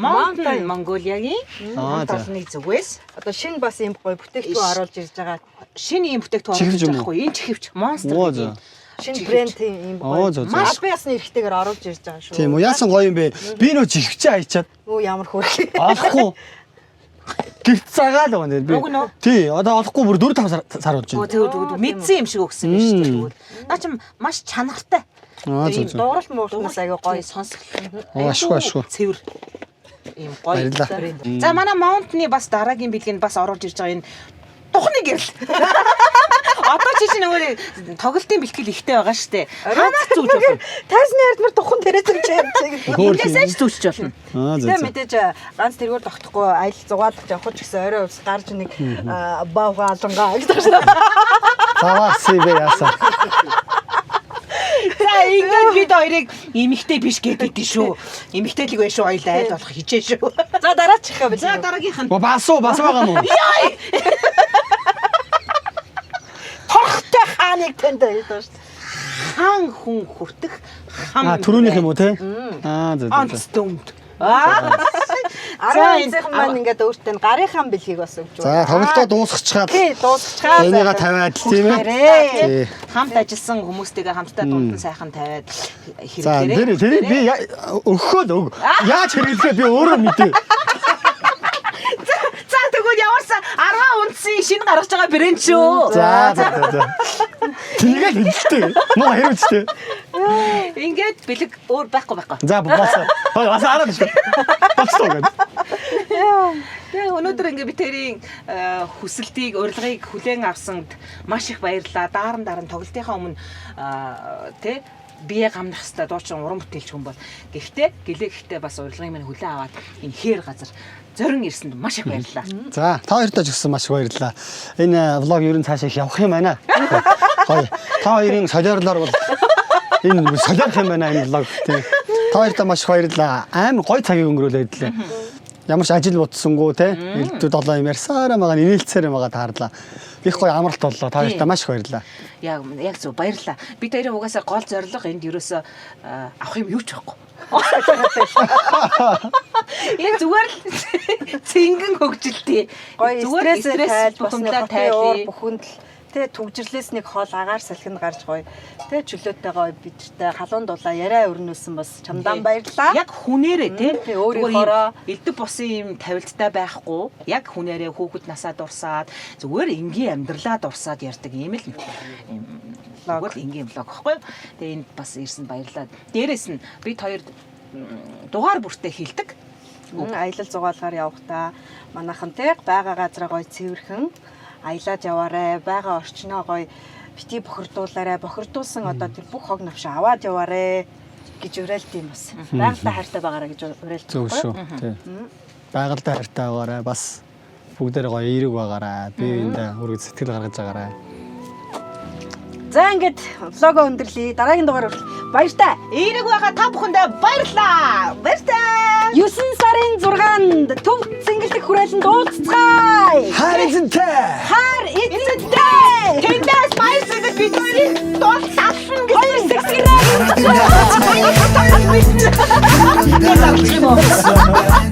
Mountain Mongolia-гийн хамт олонны зүгээс одоо шинэ бас юм гоё бүтээгдэхүүн оруулж ирж байгаа. Шинэ юм бүтээгдэхүүн оруулж байгаа хгүй. Энэ чихвч Monster. Шинэ брэнд юм гоё. Маш бясны эрхтэйгээр оруулж ирж байгаа шүү. Тийм үү. Яасан гоё юм бэ? Би нөө чихвчээ хайчаад. Өө ямар хөөрхий. Олохгүй. Гихт цагаал байгаа нэр би. Тий, одоо олохгүй бүр 4-5 сар болж байна. Тэгвэл мэдсэн юм шиг өгсөн юм шүү дээ тэгвэл. Наа чи маш чанартай. Тийм дуурал муурнаас аяга гоё сонсох. Ашгүй. Цэвэр ийм гоё брэнд. За манай Mountain-ы бас дараагийн бэлгэнд бас оруулж ирж байгаа энэ тухны гэрэл. Одоо чи нөгөө тоглолтын бэлтгэл ихтэй байгаа штэ. Ханаас зүүж болно. Тайсны ардмар тухан дээрээ зүүж байгаа. Эндээсээ ч зүүж болно. Тэгээ мэдээж ганц тэргээр тогтохгүй аялал зугаалах явах ч гэсэн орой ус гарч нэг баавгаалангаа гэдэг шүү. Таваас би яасан. За ингээд бид хоёрыг эмэгтэй биш гэдэг шүү. Эмэгтэйлэг байх шүү хоёул айл болох хичээ шүү. За дараачихаа бил. За дараагийнх нь. Бас байгаа мó. Яй! Торхтой хааныг танд хэлж шүү. Хаан хүн хүртэх хам. Төрөөнийх юм уу те? За. Анстомд. Арайцхан маань ингээд өөртөө гарынхан бэлгийг бас өгч За байна. тоглолтоо дуусчихад. Тий, дуусчихад. Энийга тавиад тийм ээ. Хамт ажилласан хүмүүстэйгээ хамтдаа дундан сайхан тавиад За хэрэглээрэй. тэр би өгөхөөл өг. Яаж хэрэглэхээ би өөрөө мэдээ. За тэгвэл яваарсан 10 үндсийн шинэ гаргаж байгаа брэнд шүү. За. Тэгэл хэлжтэй. Ноо хэрэгжтэй. Ингээд бэлэг өөр байхгүй. За бас араад шүү. Болцоо гэдэг. Тэгээ өнөөдөр ингээд би тэрийн хүсэлтийг, урилгыг хүлээн авсанд маш их баярлалаа. Дараа нь тоглолтынхаа өмнө тэ бие гамнах хэвээр дуучин уран бүтээлч хүн бол гэхдээ бас урилгын минь хүлээн аваад энэ хээр газар зорин ирсэнд маш их баярлалаа. За та хоёртаа ч гэсэн маш их баярлалаа. Энэ влог ер нь цаашаа их явах юм байна. Гоё. Та хоёрын солиорлоор бол энэ солиорох юм байна энэ влог. Та хоёртаа маш их баярлалаа. Амар гоё цагийг өнгөрүүлээд лээ. Ямар ч ажил утсангүй те. Элдв 7 юм ярьсаараа байгаа нээлтсээр байгаа таарлаа. Их гоё амралт боллоо. Та хоёртаа маш их баярлалаа. Яг зөв баярлалаа. Бид хоёрын угаасаа гол зорилго энд ерөөсөө авах юм юу ч байхгүй. Яг зүгээр л цэнгэн хөгжилтий. Гоё стрессээ тайлж бас нэг бухимдаа хотын уур тайлъя. бүхэнд л тэ түгжрлээс нэг хоол агаар салхинд гарч гоё. Тэ чөлөөтэй гоё бидтэй халуун дулаа яриа өрнөөсөн бас чамдан баярлаа. Яг хүнээрээ тий. Өөрийнхоороо элдв босын юм тавилттай байхгүй. Яг хүнээрээ хүүхэд насаа дурсаад зүгээр энгийн амьдралаа дурсаад ярьдаг юм л лог энгийн блог байхгүй. Тэгээ энд бас ирсэн баярлаа. Дээрээс нь бид хоёр дугаар бүртээ хилдэг. аялал зугаалгаар явахдаа манайхан тэг байгаа газраа гоё цэвэрхэн аялаад яваарэ, байгаа орчноо гоё бити бохирдуулаарэ, бохирдуулсан одоо тэр бүх хог навш аваад яваарэ гэж уриалт юм бас. Байгалаа хайртай байгаарэ гэж уриалт. Зөв шүү. Тий. Байгалаа хайртай байгаарай. Бас бүгдээр гоё эерэг байгаарай. Биеиндээ үргэлж сэтгэл гаргаж байгаарай. За ингээд влого өндөрлөе. Дараагийн дугаар баяртай. Эерэг байгаа та бүхэндээ баярлаа. Баяртай. 9 сарын 6-нд төв цэнгэлдэх хүрээлэнд уулзцгаая. Хайр эзэнтэй. Хар эзэнтэй. Тэндээс баяр зүйл бид хоёрыг дуусгасан гэж. Хоёр сэгсгэрээ. Баярлалаа.